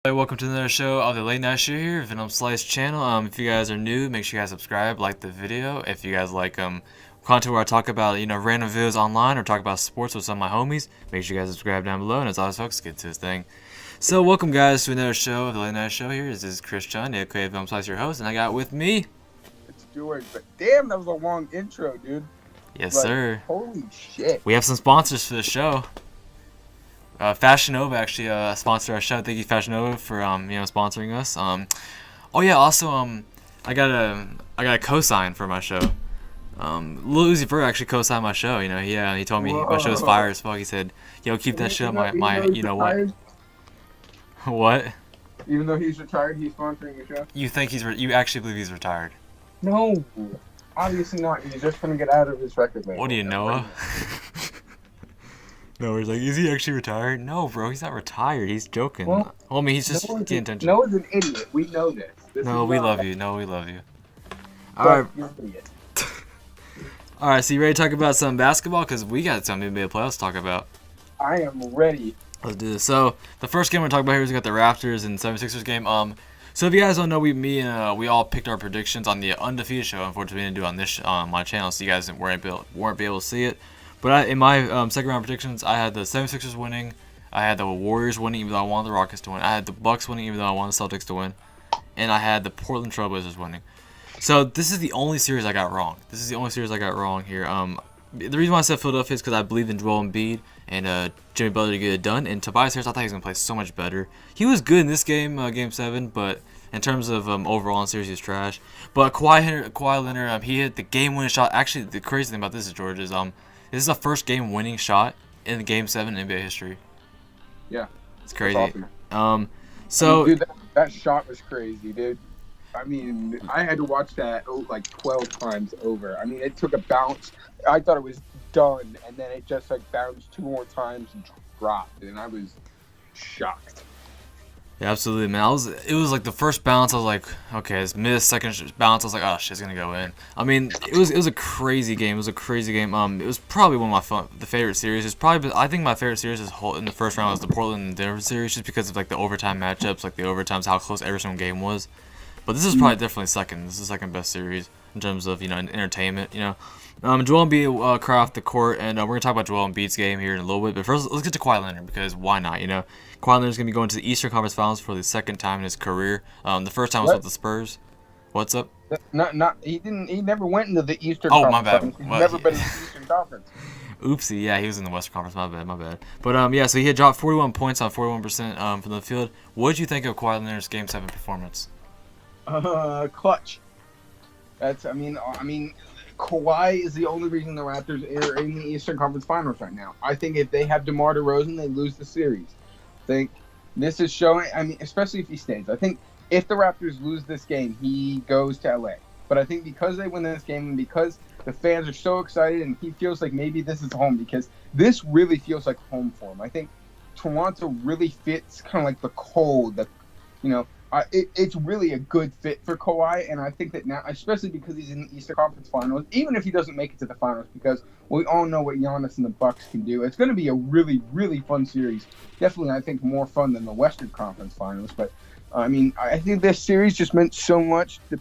Hey, welcome to another show of the Late Night Show here, Venom Slice channel. If you guys are new, make sure you guys subscribe, like the video. If you guys like content where I talk about random videos online or talk about sports with some of my homies, make sure you guys subscribe down below. And as always, folks, get to this thing. So welcome guys to another show of the Late Night Show here. This is Chris John, aka Venom Slice, your host, and I got with me. It's Stuart, but damn, that was a long intro, dude. Yes, sir. Holy shit. We have some sponsors for the show. Fashion Nova actually sponsored our show. Thank you, Fashion Nova, for sponsoring us. Oh yeah, also I got a cosign for my show. Lil Uzi Vert actually co-signed my show. He told me my show's fire as fuck. He said, "Yo, keep that shit up." My you know what? What? Even though he's retired, he's sponsoring the show. You think you actually believe he's retired? No, obviously not. He's just gonna get out of his record label. What do you know? No, he's like, is he actually retired? No, bro, he's not retired. He's joking. Well, Homie, he's just getting attention. Noah's an idiot. We know this. No, we love you. No, we love you. All right. You're an idiot. All right, so you ready to talk about some basketball? Because we got some NBA playoffs to talk about. I am ready. Let's do this. So the first game we're talking about here is we got the Raptors and 76ers game. So if you guys don't know, we all picked our predictions on the undefeated show. Unfortunately, we didn't do it on this on my channel, so you guys weren't be able to see it. But in my second round predictions, I had the 76ers winning. I had the Warriors winning, even though I wanted the Rockets to win. I had the Bucks winning, even though I wanted the Celtics to win. And I had the Portland Trail Blazers winning. So this is the only series I got wrong. This is the only series I got wrong here. The reason why I said Philadelphia is because I believed in Joel Embiid and Jimmy Butler to get it done. And Tobias Harris, I thought he was going to play so much better. He was good in this game, Game 7, but in terms of overall in the series, he was trash. But Kawhi Leonard, he hit the game-winning shot. Actually, the crazy thing about this is, George, is this is the first game-winning shot in Game 7 in NBA history. Yeah. It's crazy. Awesome. So dude, that shot was crazy, dude. I mean, I had to watch that like 12 times over. I mean, it took a bounce. I thought it was done, and then it just like bounced 2 more times and dropped, and I was shocked. yeah, absolutely, man. It was like the first bounce. I was like, okay, it's missed. Second bounce, I was like, oh shit, it's gonna go in. I mean, it was a crazy game. It was a crazy game. It was probably one of the favorite series. I think my favorite series in the first round was the Portland and Denver series, just because of like the overtime matchups, like the overtimes, how close every single game was. But this is probably definitely second. This is the second best series in terms of entertainment. Joel Embiid cry off the court, and we're gonna talk about Joel Embiid's game here in a little bit. But first, let's get to Kawhi Leonard, because why not? Kawhi Leonard's gonna be going to the Eastern Conference Finals for the second time in his career. The first time was with the Spurs. What's up? He never went into the Eastern Conference. My bad. He's never been in the Eastern Conference. Oopsie, yeah, he was in the Western Conference. My bad. But yeah, so he had dropped 41 points on 41% from the field. What did you think of Kawhi Leonard's Game 7 performance? Clutch. I mean, Kawhi is the only reason the Raptors are in the Eastern Conference Finals right now. I think if they have DeMar DeRozan, they lose the series. I think this is showing. I mean, especially if he stays. I think if the Raptors lose this game, he goes to LA. But I think because they win this game and because the fans are so excited and he feels like maybe this is home, because this really feels like home for him. I think Toronto really fits kind of like the cold that, it's really a good fit for Kawhi, and I think that now, especially because he's in the Eastern Conference Finals, even if he doesn't make it to the finals, because we all know what Giannis and the Bucks can do, it's going to be a really, really fun series. Definitely, I think, more fun than the Western Conference Finals. But, I mean, I think this series just meant so much for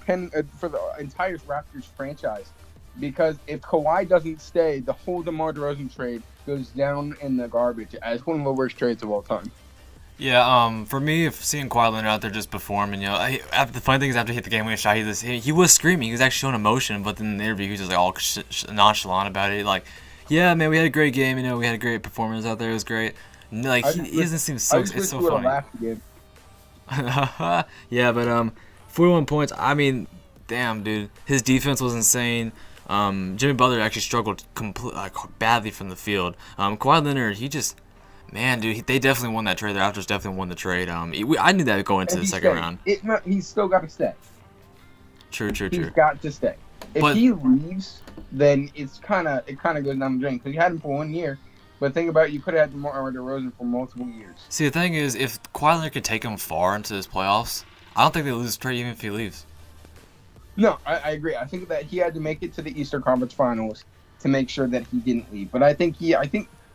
the entire Raptors franchise, because if Kawhi doesn't stay, the whole DeMar DeRozan trade goes down in the garbage as one of the worst trades of all time. Yeah, for me, if seeing Kawhi Leonard out there just performing, the funny thing is after he hit the game-winning shot, he was screaming. He was actually showing emotion, but then in the interview, he was just like all nonchalant about it. Like, yeah, man, we had a great game. We had a great performance out there. It was great. Like, he doesn't seem so. It's so funny. Yeah, but 41 points. I mean, damn, dude, his defense was insane. Jimmy Butler actually struggled badly from the field. Kawhi Leonard, he just. Man, dude, they definitely won that trade. The Raptors definitely won the trade. I knew that going into the second round. He's still got to stay. True. He's got to stay. If he leaves, then it kind of goes down the drain, because you had him for 1 year. But think about it, you could have had DeMar DeRozan for multiple years. See, the thing is, if Kawhi Leonard could take him far into this playoffs, I don't think they lose the trade even if he leaves. No, I agree. I think that he had to make it to the Eastern Conference Finals to make sure that he didn't leave. But I think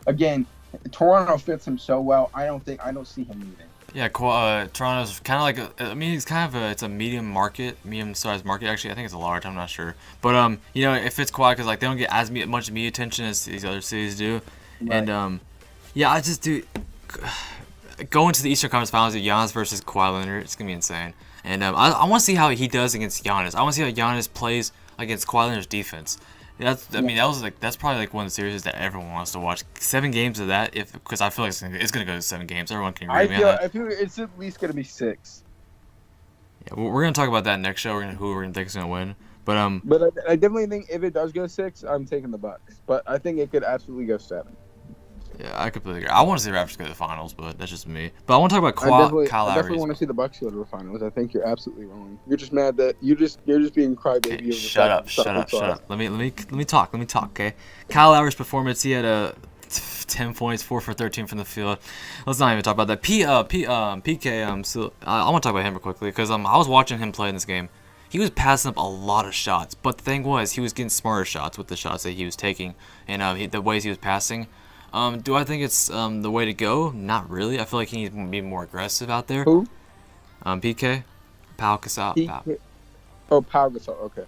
again, Toronto fits him so well. I don't see him leaving. Yeah, Toronto's kind of like I mean, it's kind of it's a medium-sized market. Actually, I think it's a large. I'm not sure, but you know, it fits Kawhi because like they don't get as much media attention as these other cities do, Right. and yeah, I just do going to the Eastern Conference Finals with Giannis versus Kawhi Leonard. It's gonna be insane, and I want to see how he does against Giannis. I want to see how Giannis plays against Kawhi Leonard's defense. I mean, that's probably like one of the series that everyone wants to watch. 7 games of that, because I feel like it's gonna go to 7 games. Everyone can agree with me on that. I feel it's at least gonna be 6. Yeah, we're gonna talk about that next show. Who we're gonna think is gonna win. But But I definitely think if it does go 6, I'm taking the Bucks. But I think it could absolutely go 7. yeah, I completely agree. I want to see the Raptors go to the finals, but that's just me. But I want to talk about Kyle I definitely Lowry. want to see the Bucks go to the finals. I think you're absolutely wrong. You're just mad that you're just being crybaby. Okay, shut up. Let me talk. Okay, Kyle Lowry's performance. He had a 10 points, 4 for 13 from the field. Let's not even talk about that. PK. So I want to talk about him real quickly because I was watching him play in this game. He was passing up a lot of shots, but the thing was he was getting smarter shots with the shots that he was taking and the ways he was passing. Do I think it's the way to go? Not really. I feel like he needs to be more aggressive out there. Who? PK, Pau Gasol. Oh, Pau Gasol. Okay.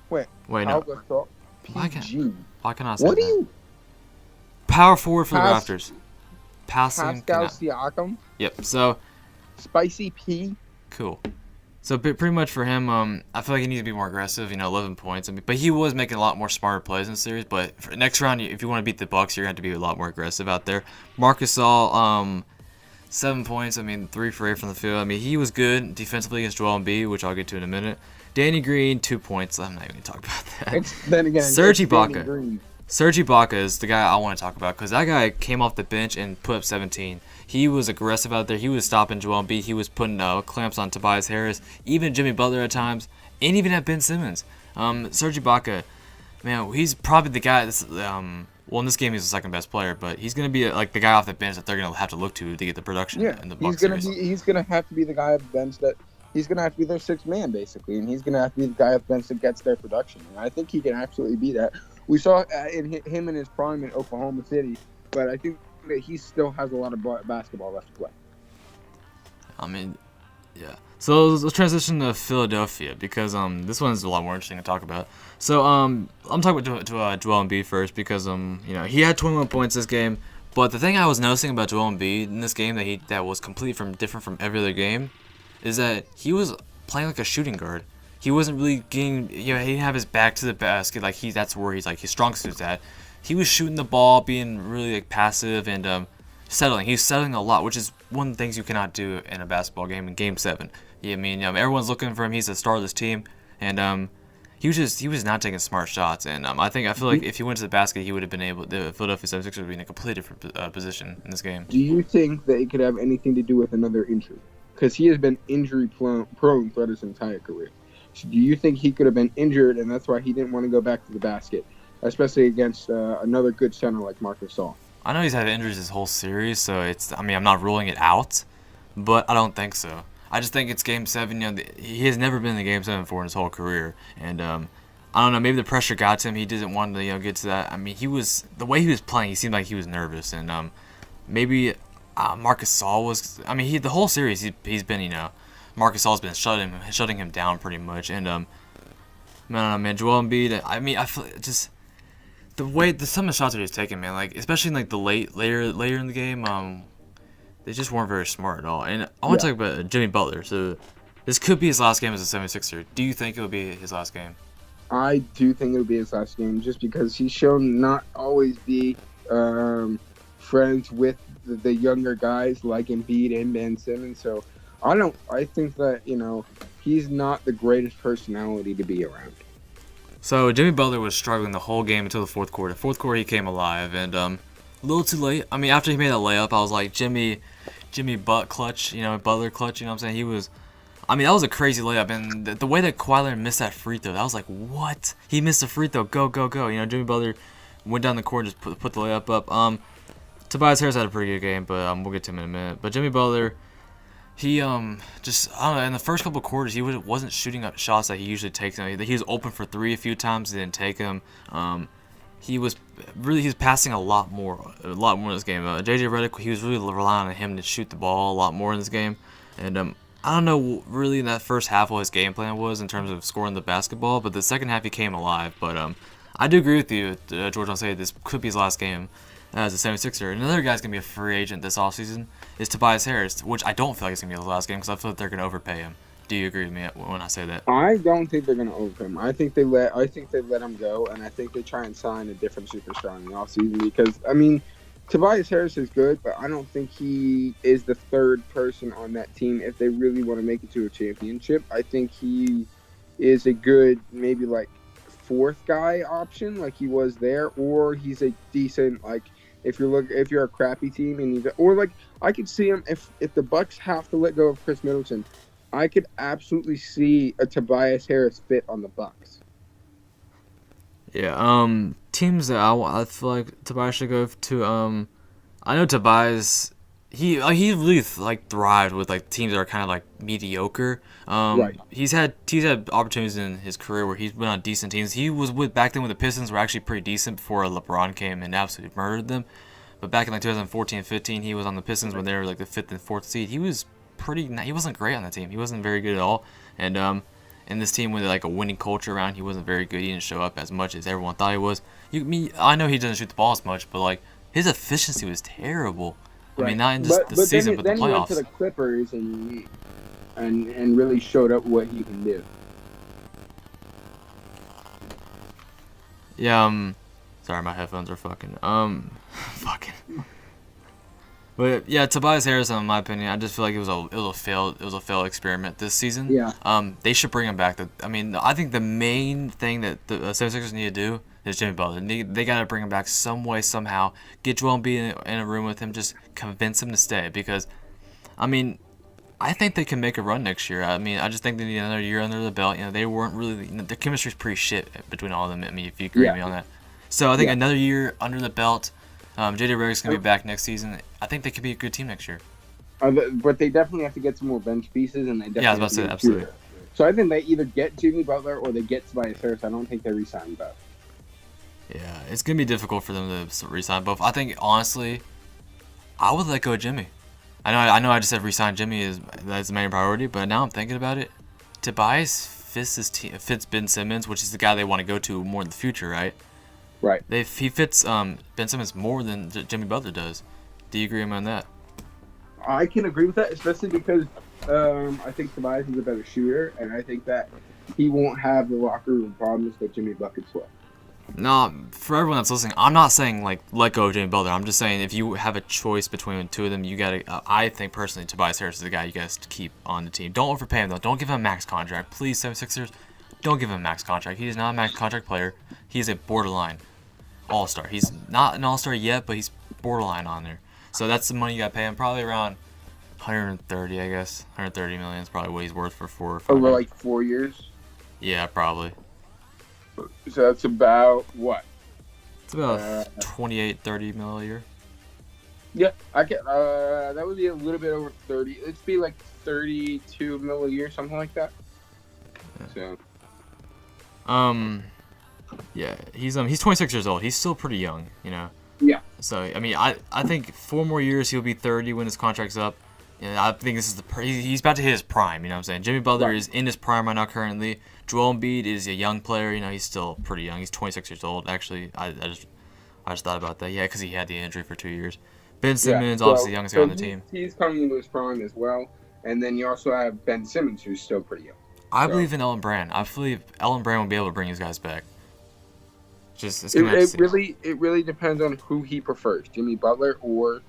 Wait, Pau no. Gasol. PG. Why can I say What do that? you? Power forward for the Raptors. Passing. Pascal Siakam. Yep. So Spicy P. cool. So pretty much for him, I feel like he needs to be more aggressive. 11 points. But he was making a lot more smarter plays in the series. But for next round, if you want to beat the Bucks, you're going to have to be a lot more aggressive out there. Marcus Gasol, 7 points. 3 for 8 from the field. He was good defensively against Joel Embiid, which I'll get to in a minute. Danny Green, 2 points. I'm not even going to talk about that. Then again, Serge Ibaka. Serge Ibaka is the guy I want to talk about because that guy came off the bench and put up 17. He was aggressive out there. He was stopping Joel Embiid. He was putting clamps on Tobias Harris, even Jimmy Butler at times, and even at Ben Simmons. Serge Ibaka, man, he's probably the guy that's well, in this game he's the second best player, but he's gonna be like the guy off the bench that they're gonna have to look to get the production in the Bucks series. He's gonna have to be the guy off the bench that he's gonna have to be their 6th man basically, and he's gonna have to be the guy off the bench that gets their production. And I think he can absolutely be that. We saw him in his prime in Oklahoma City, but I think that he still has a lot of basketball left to play. Yeah. So let's transition to Philadelphia because this one's a lot more interesting to talk about. So I'm talking about Joel Embiid first because he had 21 points this game, but the thing I was noticing about Joel Embiid in this game that was completely different from every other game is that he was playing like a shooting guard. He wasn't really getting, he didn't have his back to the basket. That's where he's his strong suit's at. He was shooting the ball, being really passive and settling. He's settling a lot, which is one of the things you cannot do in a basketball game in Game 7. Everyone's looking for him. He's the star of this team, and he was not taking smart shots. And I feel like if he went to the basket, he would have been able. The Philadelphia 76ers would be in a completely different position in this game. Do you think that it could have anything to do with another injury? Because he has been injury prone throughout his entire career. Do you think he could have been injured, and that's why he didn't want to go back to the basket, especially against another good center like Marcus Gasol? I know he's had injuries this whole series, so I'm not ruling it out, but I don't think so. I just think it's Game 7. He has never been in the Game 7 before in his whole career, and I don't know. Maybe the pressure got to him. He didn't want to get to that. The way he was playing, he seemed like he was nervous, and maybe Marcus Gasol was. The whole series he's been Marcus Gasol's been shutting him down pretty much, and man, Joel Embiid. I feel just the way some of the shots that he's taking, man, especially in the later in the game, they just weren't very smart at all. And I want to talk about Jimmy Butler. So this could be his last game as a 76er. Do you think it will be his last game? I do think it will be his last game, just because he's shown not always be friends with the younger guys like Embiid and Ben Simmons. So I think that, he's not the greatest personality to be around. So Jimmy Butler was struggling the whole game until the fourth quarter. Fourth quarter, he came alive, and a little too late. After he made that layup, I was like, Jimmy butt clutch, Butler clutch, you know what I'm saying? He was, that was a crazy layup, and the way that Kawhi Leonard missed that free throw, that was like, what? He missed a free throw, go. Jimmy Butler went down the court and just put the layup up. Tobias Harris had a pretty good game, but we'll get to him in a minute. But Jimmy Butler, he just, I don't know, in the first couple of quarters, he wasn't shooting up shots that he usually takes. He was open for 3 a few times, he didn't take them. he's passing a lot more in this game. JJ Redick, he was really relying on him to shoot the ball a lot more in this game, and I don't know really in that first half what his game plan was in terms of scoring the basketball, but the second half he came alive. But I do agree with you, George. I'll say this could be his last game as a 76er. Another guy's gonna be a free agent this offseason is Tobias Harris, which I don't feel like it's gonna be his last game because I feel like they're gonna overpay him. Do you agree with me when I say that? I don't think they're going to overpay him. I think they let him go, and I think they try and sign a different superstar in the offseason because, I mean, Tobias Harris is good, but I don't think he is the third person on that team if they really want to make it to a championship. I think he is a good, maybe like fourth guy option, like he was there, or he's a decent, like if you're a crappy team and or like I could see him if the Bucks have to let go of Chris Middleton. I could absolutely see a Tobias Harris fit on the Bucks. Yeah, teams that I feel like Tobias should go to. I know Tobias, he really like thrived with like teams that are kind of like mediocre. Right. He's had opportunities in his career where he's been on decent teams. He was back then when the Pistons were actually pretty decent before LeBron came and absolutely murdered them. But back in like 2014-15, he was on the Pistons when they were like the 5th and 4th seed. He wasn't great on that team. He wasn't very good at all. And in this team with like a winning culture around, he wasn't very good. He didn't show up as much as everyone thought he was. I know he doesn't shoot the ball as much, but like his efficiency was terrible. Right. I mean, not in just the season, but the playoffs. Then he went to the Clippers and really showed up what he can do. Yeah. Sorry, my headphones are fucking. Fucking. But yeah, Tobias Harris, in my opinion, I just feel like it was a failed experiment this season. Yeah. They should bring him back. I think the main thing that the 76ers need to do is Jimmy Butler. They got to bring him back some way, somehow. Get Joel Embiid in a room with him, just convince him to stay. Because, I mean, I think they can make a run next year. I mean, I just think they need another year under the belt. You know, they weren't really. The chemistry's pretty shit between all of them. I mean, if you agree with me on that. So I think another year under the belt. JJ Redick's going to be back next season. I think they could be a good team next year. But they definitely have to get some more bench pieces, and they definitely I was about to say, absolutely. So I think they either get Jimmy Butler or they get Tobias Harris. I don't think they re-sign both. Yeah, it's going to be difficult for them to re-sign both. I think, honestly, I would let go of Jimmy. I know I just said re-sign Jimmy that's the main priority, but now I'm thinking about it. Tobias fits Ben Simmons, which is the guy they want to go to more in the future, right? Right. He fits Ben Simmons more than Jimmy Butler does. Do you agree with me on that? I can agree with that, especially because I think Tobias is a better shooter, and I think that he won't have the locker room problems that Jimmy Buckets will. No, for everyone that's listening, I'm not saying like let go of Jimmy Butler. I'm just saying if you have a choice between the two of them, you gotta. I think personally, Tobias Harris is the guy you guys keep on the team. Don't overpay him though. Don't give him a max contract, please. 76ers, don't give him a max contract. He is not a max contract player. He's a borderline all-star. He's not an all-star yet, but he's borderline on there. So that's the money you gotta pay him. Probably around 130, I guess. 130 million is probably what he's worth for 4 or 5 Over years. like 4 years. Yeah, probably. So that's about what? It's about 28, 30 mil a year. Yeah, I can. That would be a little bit over 30. It'd be like 32 mil a year, something like that. Yeah. So. Yeah, he's 26 years old. He's still pretty young, you know. Yeah. So I mean, I think 4 more years he'll be 30 when his contract's up. You know, I think this is he's about to hit his prime. You know what I'm saying? Jimmy Butler is in his prime right now currently. Joel Embiid is a young player. You know, he's still pretty young. He's 26 years old. Actually, I just thought about that. Yeah, because he had the injury for 2 years. Ben Simmons, obviously the youngest guy on the team. He's coming into his prime as well. And then you also have Ben Simmons, who's still pretty young. I believe in Elton Brand. I believe Elton Brand will be able to bring these guys back. It really depends on who he prefers, Jimmy Butler or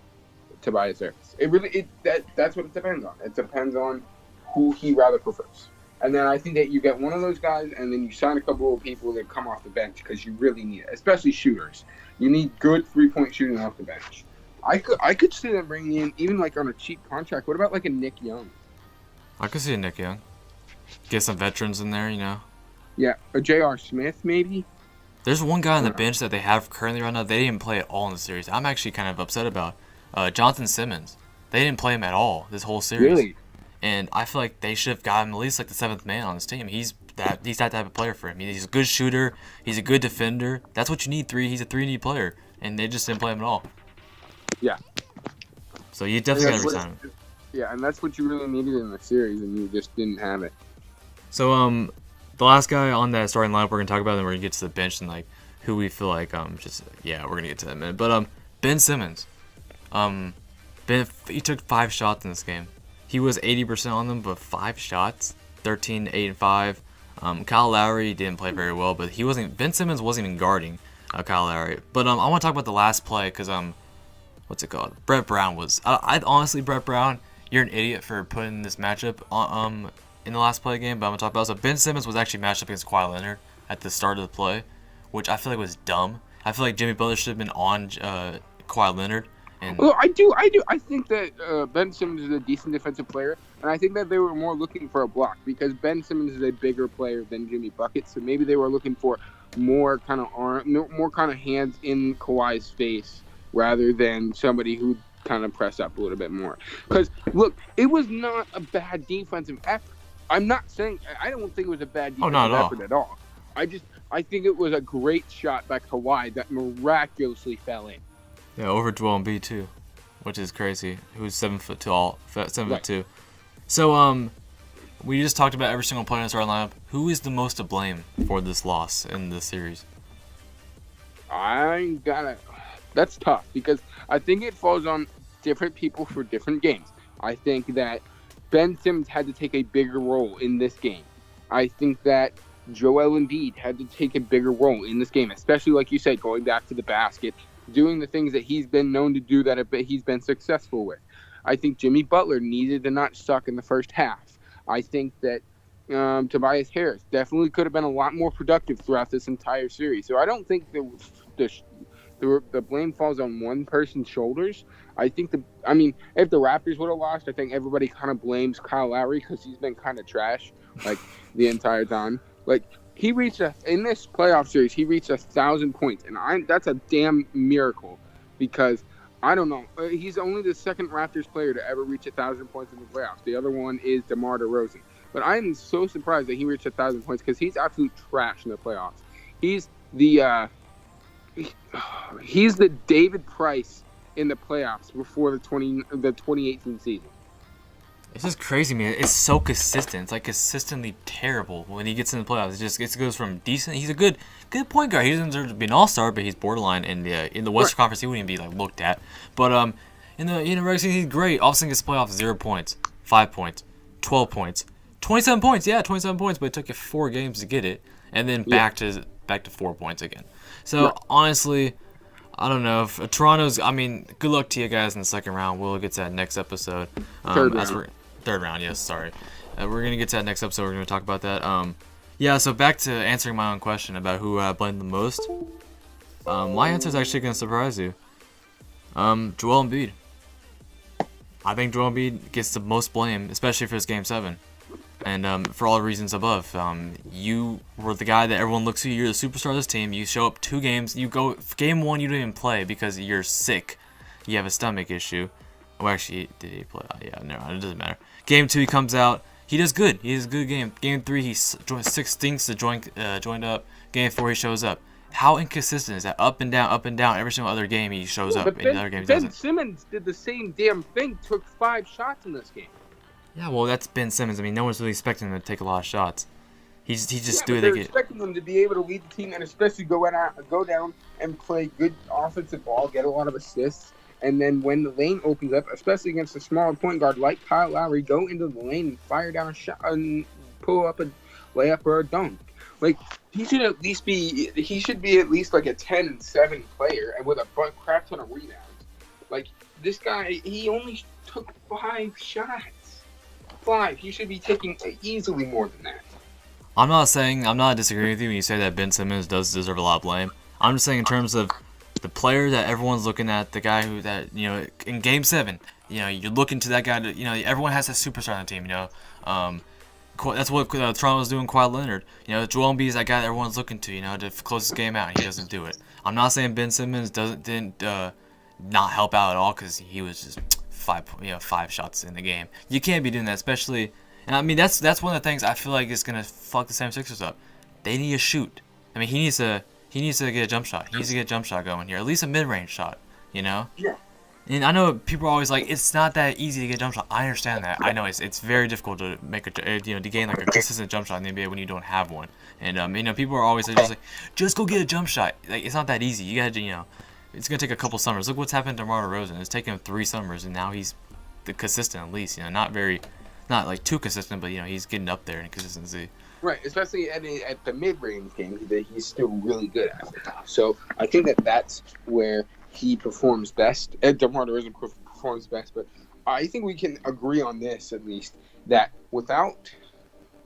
Tobias Harris. That's what it depends on. It depends on who he rather prefers. And then I think that you get one of those guys, and then you sign a couple of people that come off the bench because you really need it, especially shooters. You need good 3-point shooting off the bench. I could see them bringing in even like on a cheap contract. What about like a Nick Young? I could see a Nick Young. Get some veterans in there, you know. Yeah, a J.R. Smith maybe. There's one guy on the bench that they have currently right now. They didn't play at all in the series. I'm actually kind of upset about Jonathan Simmons. They didn't play him at all this whole series. Really? And I feel like they should have got him at least like the 7th man on this team. he's that type of player for him. He's a good shooter. He's a good defender. That's what you need. He's a 3-and-D player, and they just didn't play him at all. Yeah. So you definitely got to resign him. Yeah, and that's what you really needed in the series, and you just didn't have it. So the last guy on that starting lineup we're gonna talk about, then we're gonna get to the bench and like who we feel like we're gonna get to that in a minute. But Ben Simmons, he took 5 shots in this game. He was 80% on them, but 5 shots, 13, 8, and 5. Kyle Lowry didn't play very well, but Ben Simmons wasn't even guarding Kyle Lowry. But I want to talk about the last play because what's it called? Brett Brown was. I honestly, Brett Brown, you're an idiot for putting this matchup in the last play game. But I'm gonna talk about it. So Ben Simmons was actually matched up against Kawhi Leonard at the start of the play, which I feel like was dumb. I feel like Jimmy Butler should have been on Kawhi Leonard. Well, I do. I think that Ben Simmons is a decent defensive player, and I think that they were more looking for a block because Ben Simmons is a bigger player than Jimmy Bucket, so maybe they were looking for more kind of hands in Kawhi's face rather than somebody who kind of press up a little bit more. Because look, it was not a bad defensive effort. I'm not saying I don't think it was a bad defensive effort at all. I think it was a great shot by Kawhi that miraculously fell in. Yeah, over Joel Embiid too, which is crazy. Who's 7 foot tall, 7'2". So we just talked about every single player in the starting lineup. Who is the most to blame for this loss in this series? That's tough because I think it falls on different people for different games. I think that Ben Simmons had to take a bigger role in this game. I think that Joel Embiid had to take a bigger role in this game, especially like you said, going back to the basket, doing the things that he's been known to do that he's been successful with. I think Jimmy Butler needed to not suck in the first half. I think that Tobias Harris definitely could have been a lot more productive throughout this entire series. So I don't think the blame falls on one person's shoulders. If the Raptors would have lost, I think everybody kind of blames Kyle Lowry because he's been kind of trash like the entire time. Like in this playoff series, he reached 1,000 points, and that's a damn miracle because I don't know. He's only the second Raptors player to ever reach 1,000 points in the playoffs. The other one is DeMar DeRozan. But I am so surprised that he reached 1,000 points because he's absolute trash in the playoffs. He's the David Price in the playoffs before the 2018 season. It's just crazy, man. It's so consistent. It's like consistently terrible when he gets in the playoffs. It goes from decent. He's a good point guard. He doesn't deserve to be an all-star, but he's borderline in the Western Conference. He wouldn't even be like looked at. But in the regular season, he's great. All of a sudden, gets the playoffs 0 points, 5 points, 12 points, 27 points. Yeah, 27 points, but it took you 4 games to get it, and then back to 4 points again. So honestly, I don't know if Toronto's. I mean, good luck to you guys in the second round. We'll get to that next episode. Third round, yes, sorry. We're going to get to that next episode. We're going to talk about that. So back to answering my own question about who I blame the most. My answer is actually going to surprise you. Joel Embiid. I think Joel Embiid gets the most blame, especially for this Game 7. And for all the reasons above. You were the guy that everyone looks to. You're the superstar of this team. You show up 2 games. You go game 1, you don't even play because you're sick. You have a stomach issue. Oh, actually, did he play? Yeah, no, it doesn't matter. Game 2, he comes out. He does good. He has a good game. Game 3, he stinks to joined up. Game 4, he shows up. How inconsistent is that? Up and down, up and down. Every single other game, he shows up. But Ben Simmons did the same damn thing. Took 5 shots in this game. Yeah, well, that's Ben Simmons. I mean, no one's really expecting him to take a lot of shots. He's just doing it. They're expecting him to be able to lead the team and especially go down and play good offensive ball, get a lot of assists. And then when the lane opens up, especially against a smaller point guard like Kyle Lowry, go into the lane and fire down a shot and pull up a layup or a dunk. Like he should be at least like a 10-7 player and with a crap ton of rebounds. Like this guy, he only took 5 shots. 5. He should be taking easily more than that. I'm not disagreeing with you when you say that Ben Simmons does deserve a lot of blame. I'm just saying in terms of the player that everyone's looking at, the guy in Game 7, you're looking to that guy to, everyone has a superstar on the team, that's what Toronto's doing. Kawhi Leonard, Joel Embiid is that guy that everyone's looking to close this game out, and he doesn't do it. I'm not saying Ben Simmons didn't not help out at all because he was just 5 shots in the game. You can't be doing that, especially And I mean, that's one of the things I feel like is gonna fuck the 76ers up. They need to shoot. I mean, he needs to get a jump shot. He needs to get a jump shot going here, at least a mid-range shot. You know? Yeah. And I know people are always like, it's not that easy to get a jump shot. I understand that. I know it's very difficult to make to gain like a consistent jump shot in the NBA when you don't have one. And people are always just like, just go get a jump shot. Like, it's not that easy. You gotta it's gonna take a couple summers. Look what's happened to DeMar DeRozan. It's taken him 3 summers, and now he's consistent at least. Not like too consistent, but he's getting up there in consistency. Right, especially at the mid-range game that he's still really good at. So I think that's where he performs best. DeMar DeRozan performs best, but I think we can agree on this at least, that without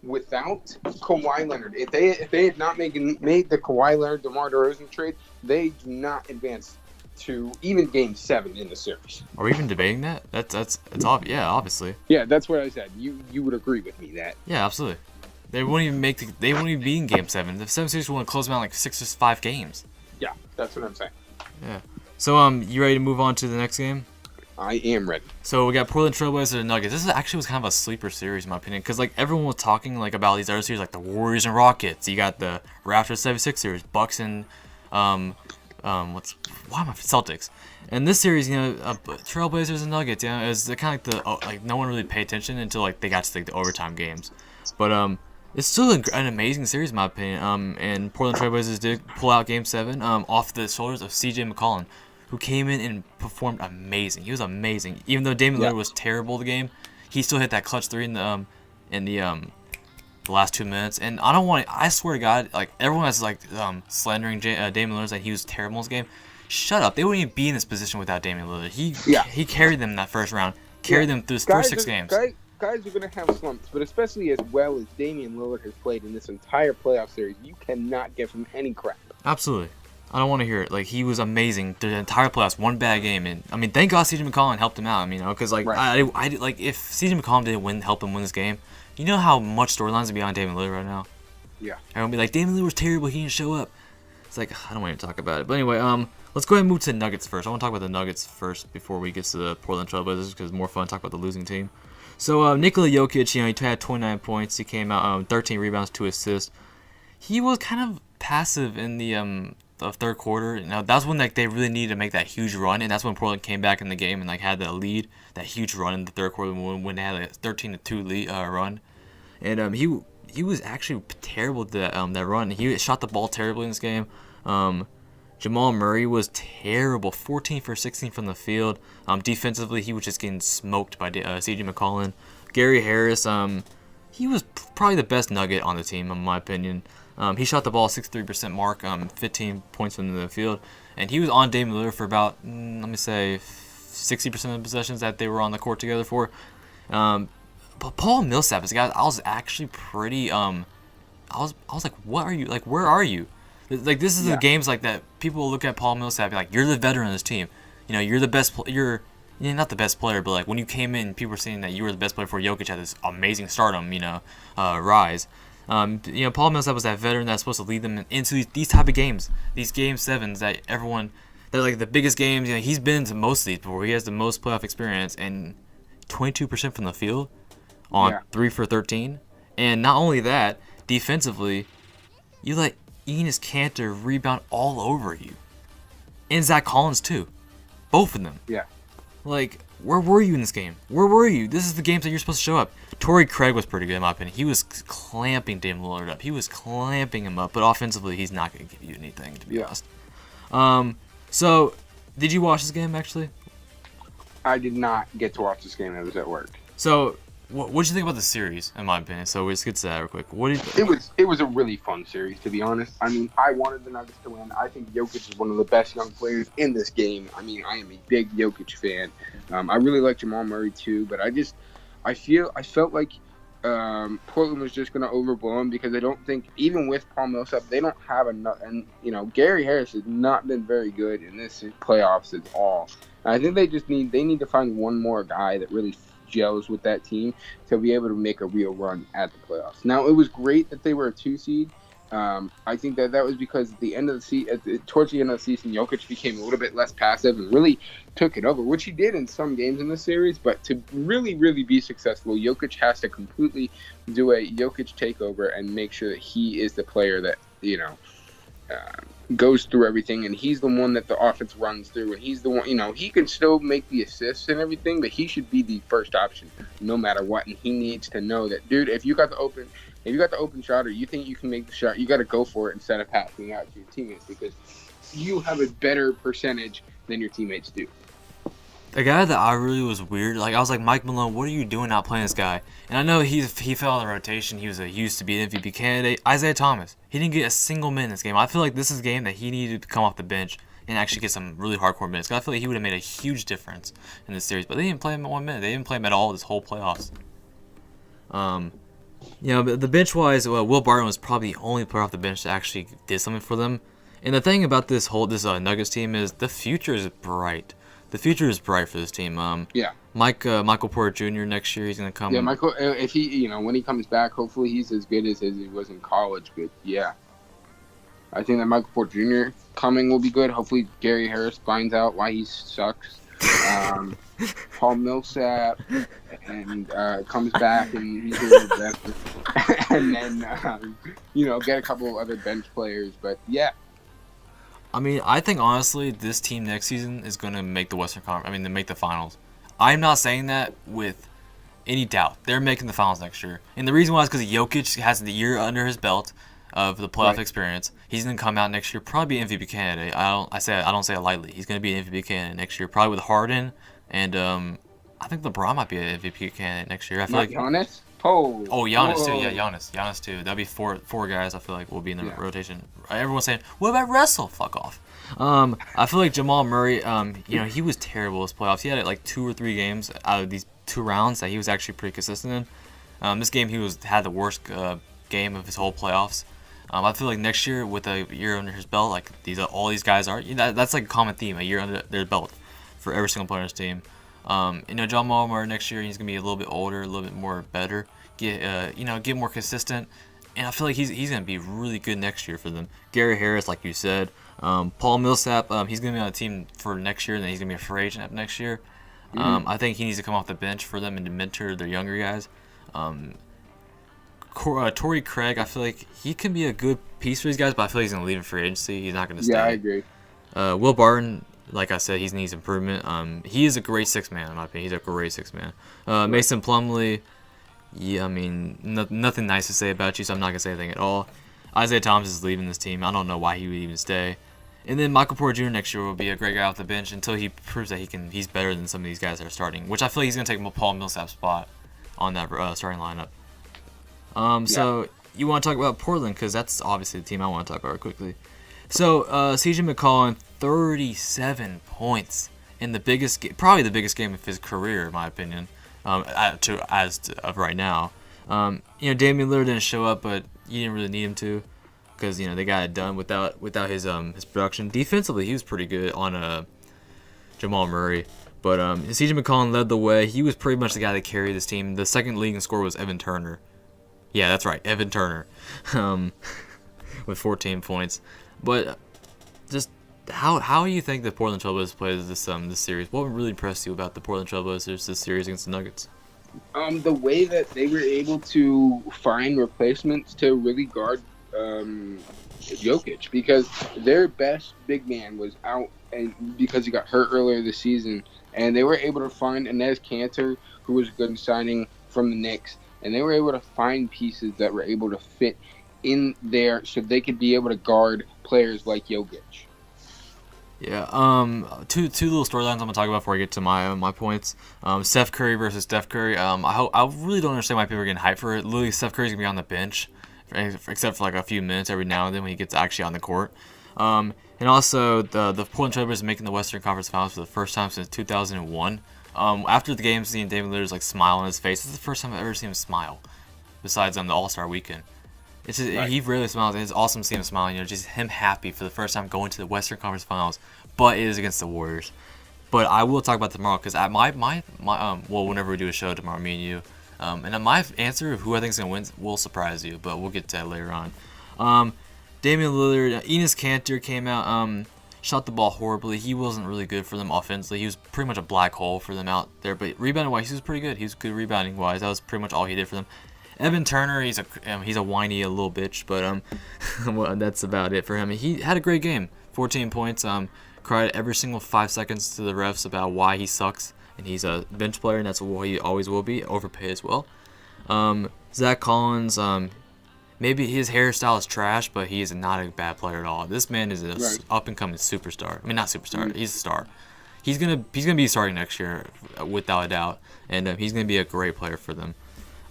Kawhi Leonard, if they had not made the Kawhi Leonard DeMar DeRozan trade, they do not advance to even Game 7 in the series. Are we even debating that? It's obvious. Yeah, obviously. Yeah, that's what I said. You would agree with me that. Yeah, absolutely. They won't even be in Game 7. The 76ers want to close them out like 6 or 5 games. Yeah, that's what I'm saying. Yeah. So you ready to move on to the next game? I am ready. So we got Portland Trailblazers and Nuggets. This was kind of a sleeper series in my opinion, because like everyone was talking like about these other series, like the Warriors and Rockets. You got the Raptors 76ers, Bucks and Celtics. And this series, Trailblazers and Nuggets, is kind of like no one really paid attention until like they got to like the overtime games. But it's still an amazing series in my opinion. And Portland Trailblazers did pull out Game 7 off the shoulders of CJ McCollum, who came in and performed amazing. He was amazing. Even though Damian Lillard was terrible the game, he still hit that clutch 3 in the last 2 minutes. And I swear to God, like everyone was like slandering Damian Lillard that he was terrible in this game. Shut up. They wouldn't even be in this position without Damian Lillard. He carried them in that first round. Carried them through 6 games. Guys are going to have slumps, but especially as well as Damian Lillard has played in this entire playoff series, you cannot give him any crap. Absolutely. I don't want to hear it. Like, he was amazing through the entire playoffs. One bad game, and I mean, thank God C.J. McCollum helped him out. Because like, right. I like if C.J. McCollum didn't help him win this game, you know how much storylines would be on Damian Lillard right now. Yeah. Everyone would be like, Damian Lillard was terrible. He didn't show up. It's like I don't want to talk about it. But anyway, let's go ahead and move to the Nuggets first. I want to talk about the Nuggets first before we get to the Portland Trailblazers because it's more fun to talk about the losing team. So Nikola Jokic, he had 29 points. He came out 13 rebounds, 2 assists. He was kind of passive in the third quarter. That's when like they really needed to make that huge run, and that's when Portland came back in the game and like had that lead, that huge run in the third quarter when they had a 13-2 lead run. And he was actually terrible to that run. He shot the ball terribly in this game. Jamal Murray was terrible, 14 for 16 from the field. Defensively, he was just getting smoked by C.J. McCollum. Gary Harris, he was probably the best Nugget on the team, in my opinion. He shot the ball 63% mark, 15 points from the field. And he was on Damian Lillard for about, 60% of the possessions that they were on the court together for. But Paul Millsap is a guy I was actually pretty, I was like, what are you? Like, where are you? Like, this is the games like that people will look at Paul Millsap and be like, you're the veteran of this team. You're the best you're not the best player, but like when you came in, people were saying that you were the best player for Jokic had this amazing stardom, rise. Paul Millsap was that veteran that's supposed to lead them into these type of games, these game 7s that they're like the biggest games. He's been to most of these before. He has the most playoff experience, and 22% from the field on 3 for 13. And not only that, defensively, you let Enes Kanter rebound all over you, and Zach Collins too, both of them. Yeah. Like, where were you in this game? Where were you? This is the games that you're supposed to show up. Torrey Craig was pretty good in my opinion. He was clamping Damian Lillard up. He was clamping him up, but offensively, he's not going to give you anything, to be honest. So, did you watch this game, actually? I did not get to watch this game. I was at work. So, what did you think about the series, in my opinion? So, let's get to that real quick. It was a really fun series, to be honest. I mean, I wanted the Nuggets to win. I think Jokic is one of the best young players in this game. I mean, I am a big Jokic fan. I really like Jamal Murray, too, but I felt like Portland was just going to overblow him because I don't think, even with Paul Millsap, they don't have enough. And, Gary Harris has not been very good in this playoffs at all. And I think they need to find one more guy that really gels with that team to be able to make a real run at the playoffs. Now, it was great that they were a 2 seed I think that was because at the end of the towards the end of the season, Jokic became a little bit less passive and really took it over, which he did in some games in the series. But to really, really be successful, Jokic has to completely do a Jokic takeover and make sure that he is the player that goes through everything, and he's the one that the offense runs through, and he's the one. He can still make the assists and everything, but he should be the first option no matter what. And he needs to know that, dude, if you got the open shot, or you think you can make the shot, you got to go for it instead of passing out to your teammates, because you have a better percentage than your teammates do. The guy that I really was weird, I was like, Mike Malone, what are you doing not playing this guy? And I know he fell out of the rotation. He used to be an MVP candidate. Isaiah Thomas, he didn't get a single minute in this game. I feel like this is a game that he needed to come off the bench and actually get some really hardcore minutes. I feel like he would have made a huge difference in this series, but they didn't play him at 1 minute. They didn't play him at all this whole playoffs. But the bench wise, Will Barton was probably the only player off the bench that actually did something for them. And the thing about this Nuggets team is the future is bright. The future is bright for this team. Michael Porter Jr. next year, he's gonna come. Yeah, Michael. If he, when he comes back, hopefully he's as good as he was in college. But yeah, I think that Michael Porter Jr. coming will be good. Hopefully Gary Harris finds out why he sucks. Paul Millsap and comes back and he's a little better. And then get a couple of other bench players. But yeah. I mean, I think honestly, this team next season is going to make the Western Conference. They make the finals. I'm not saying that with any doubt. They're making the finals next year, and the reason why is because Jokic has the year under his belt of the playoff experience. He's going to come out next year, probably be an MVP candidate. I don't say it lightly. He's going to be an MVP candidate next year, probably with Harden, and I think LeBron might be an MVP candidate next year. I feel Giannis. Giannis too. Yeah, Giannis too. That'd be four guys. I feel like will be in the rotation. Everyone's saying, "What about Russell?" Fuck off. I feel like Jamal Murray. He was terrible this playoffs. He had 2 or 3 games out of these 2 rounds that he was actually pretty consistent in. This game he had the worst game of his whole playoffs. I feel like next year with a year under his belt, all these guys are. That's like a common theme, a year under their belt for every single player on his team. Jamal Murray next year, he's gonna be a little bit older, a little bit more better, get more consistent, and I feel like he's gonna be really good next year for them. Gary Harris, like you said, Paul Millsap, he's gonna be on the team for next year, and then he's gonna be a free agent next year. I think he needs to come off the bench for them and to mentor their younger guys. Torrey Craig, I feel like he can be a good piece for these guys, but I feel like he's gonna leave in free agency. He's not gonna stay. Yeah, I agree. Will Barton, like I said, he needs improvement. He is a great 6-man in my opinion. He's a great 6-man. Mason Plumlee, nothing nice to say about you, so I'm not gonna say anything at all. Isaiah Thomas is leaving this team. I don't know why he would even stay. And then Michael Porter Jr. next year will be a great guy off the bench until he proves that he's better than some of these guys that are starting. Which I feel like he's gonna take Paul Millsap's spot on that starting lineup. So you want to talk about Portland because that's obviously the team I want to talk about quickly. So CJ McCollum, 37 points in probably the biggest game of his career, in my opinion. As of right now, Damian Lillard didn't show up, but you didn't really need him to, because they got it done without his production. Defensively, he was pretty good on Jamal Murray, but CJ McCollum led the way. He was pretty much the guy that carried this team. The second leading scorer was Evan Turner. Yeah, that's right, Evan Turner, with 14 points. But just how do you think the Portland Trailblazers played this series? What really impressed you about the Portland Trailblazers this series against the Nuggets? The way that they were able to find replacements to really guard Jokic, because their best big man was out and because he got hurt earlier this season, and they were able to find Enes Kanter, who was a good signing from the Knicks, and they were able to find pieces that were able to fit in there so they could be able to guard players like Jokic. Yeah, two little storylines I'm gonna talk about before I get to my points. Steph Curry versus Steph Curry. I really don't understand why people are getting hyped for it. Literally, Steph Curry's gonna be on the bench, except for a few minutes every now and then when he gets actually on the court. And also the Portland Trailblazers making the Western Conference Finals for the first time since 2001. After the game, seeing Damian Lillard's smile on his face, it's the first time I've ever seen him smile. Besides on the All-Star weekend. It's just, right. He really smiles. It's awesome to see him smile. Just him happy for the first time going to the Western Conference Finals, but it is against the Warriors. But I will talk about tomorrow because at whenever we do a show tomorrow, me and you, and my answer of who I think is gonna win will surprise you, but we'll get to that later on. Damian Lillard, Enes Kanter came out, shot the ball horribly. He wasn't really good for them offensively. He was pretty much a black hole for them out there. But rebounding wise, he was pretty good. He was good rebounding wise. That was pretty much all he did for them. Evan Turner, he's a whiny a little bitch, but well, that's about it for him. He had a great game, 14 points. Cried every single 5 seconds to the refs about why he sucks, and he's a bench player, and that's what he always will be, overpaid as well. Zach Collins, maybe his hairstyle is trash, but he is not a bad player at all. This man is an up and coming superstar. I mean, not superstar. He's a star. He's gonna be starting next year without a doubt, and he's gonna be a great player for them.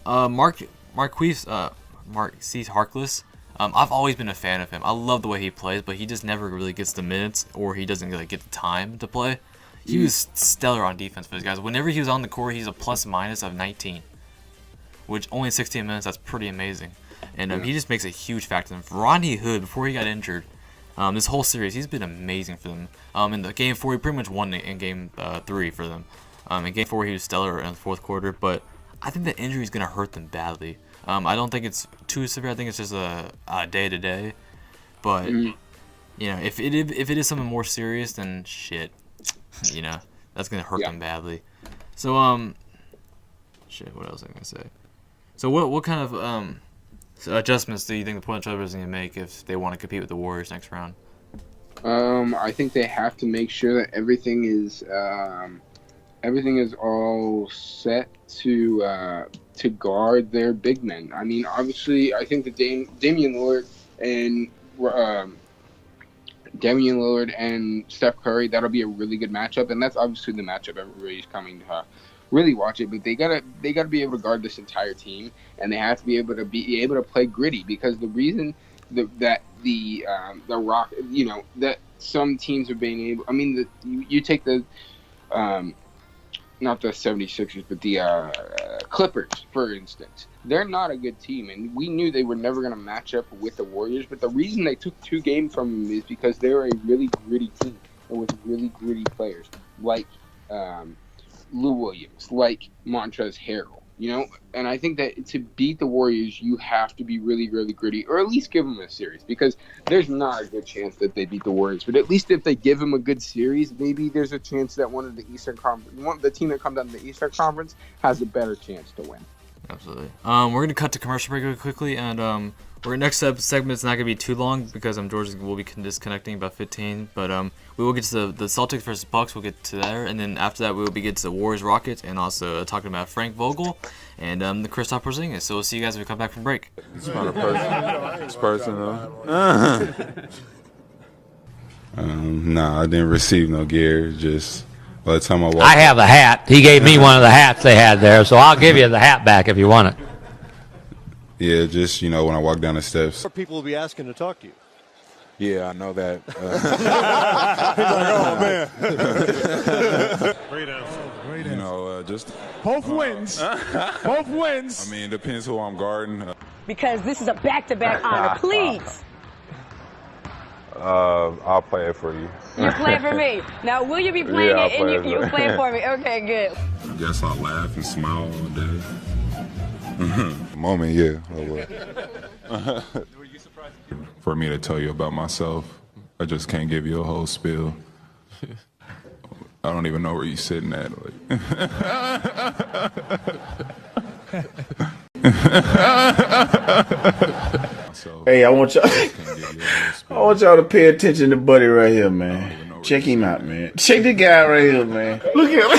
Marquise Harkless. I've always been a fan of him. I love the way he plays, but he just never really gets the minutes, or he doesn't really get the time to play. He was stellar on defense for these guys. Whenever he was on the court, he's a plus-minus of 19, which only 16 minutes. That's pretty amazing. And he just makes a huge factor. And Rodney Hood, before he got injured, this whole series, he's been amazing for them. In the game 4, he pretty much won in game 3 for them. In game 4, he was stellar in the fourth quarter, but I think the injury is going to hurt them badly. I don't think it's too severe. I think it's just a day-to-day. But, if it is something more serious, then shit. That's going to hurt them badly. So, what else was I going to say? So, what kind of adjustments do you think the Portland Trail Blazers are going to make if they want to compete with the Warriors next round? I think they have to make sure that everything is all set to guard their big men. I mean, obviously, I think that Damian Lillard and Steph Curry, that'll be a really good matchup, and that's obviously the matchup everybody's coming to really watch it. But they gotta be able to guard this entire team, and they have to be able to play gritty, because the reason that the Rock, that some teams are being able. I mean, you take the not the 76ers, but the Clippers, for instance. They're not a good team, and we knew they were never going to match up with the Warriors, but the reason they took 2 games from them is because they were a really gritty team, and with really gritty players, like Lou Williams, like Montrezl Harrell, and I think that to beat the Warriors, you have to be really, really gritty, or at least give them a series, because there's not a good chance that they beat the Warriors. But at least if they give them a good series, maybe there's a chance that one of the Eastern Conference, the team that comes out in the Eastern Conference, has a better chance to win. Absolutely. We're gonna cut to commercial break really quickly, and next segment's not gonna be too long because George will be disconnecting about 15. But we will get to the Celtics versus Bucks. We'll get to there, and then after that we will get to the Warriors Rockets, and also talking about Frank Vogel and the Kristaps Porzingis. So we'll see you guys when we come back from break. It's not a person. It's personal. Nah, I didn't receive no gear. Just by the time I walked, I have the hat. He gave me one of the hats they had there, so I'll give you the hat back if you want it. Yeah, just when I walk down the steps. People will be asking to talk to you. Yeah, I know that. He's like, oh man. Great answer. Just both wins. Both wins. I mean, it depends who I'm guarding. Because this is a back-to-back honor. Please. I'll play it for you. You play for me. Now, will you be playing Yeah, it and you play it for me? Okay, good. I guess I'll laugh and smile all day. Moment, yeah. Were you surprised? For me to tell you about myself, I just can't give you a whole spiel. I don't even know where you're sitting at. Hey, I want y'all to pay attention to Buddy right here, man. Check him out, man. Check the guy right here, man. Look at him.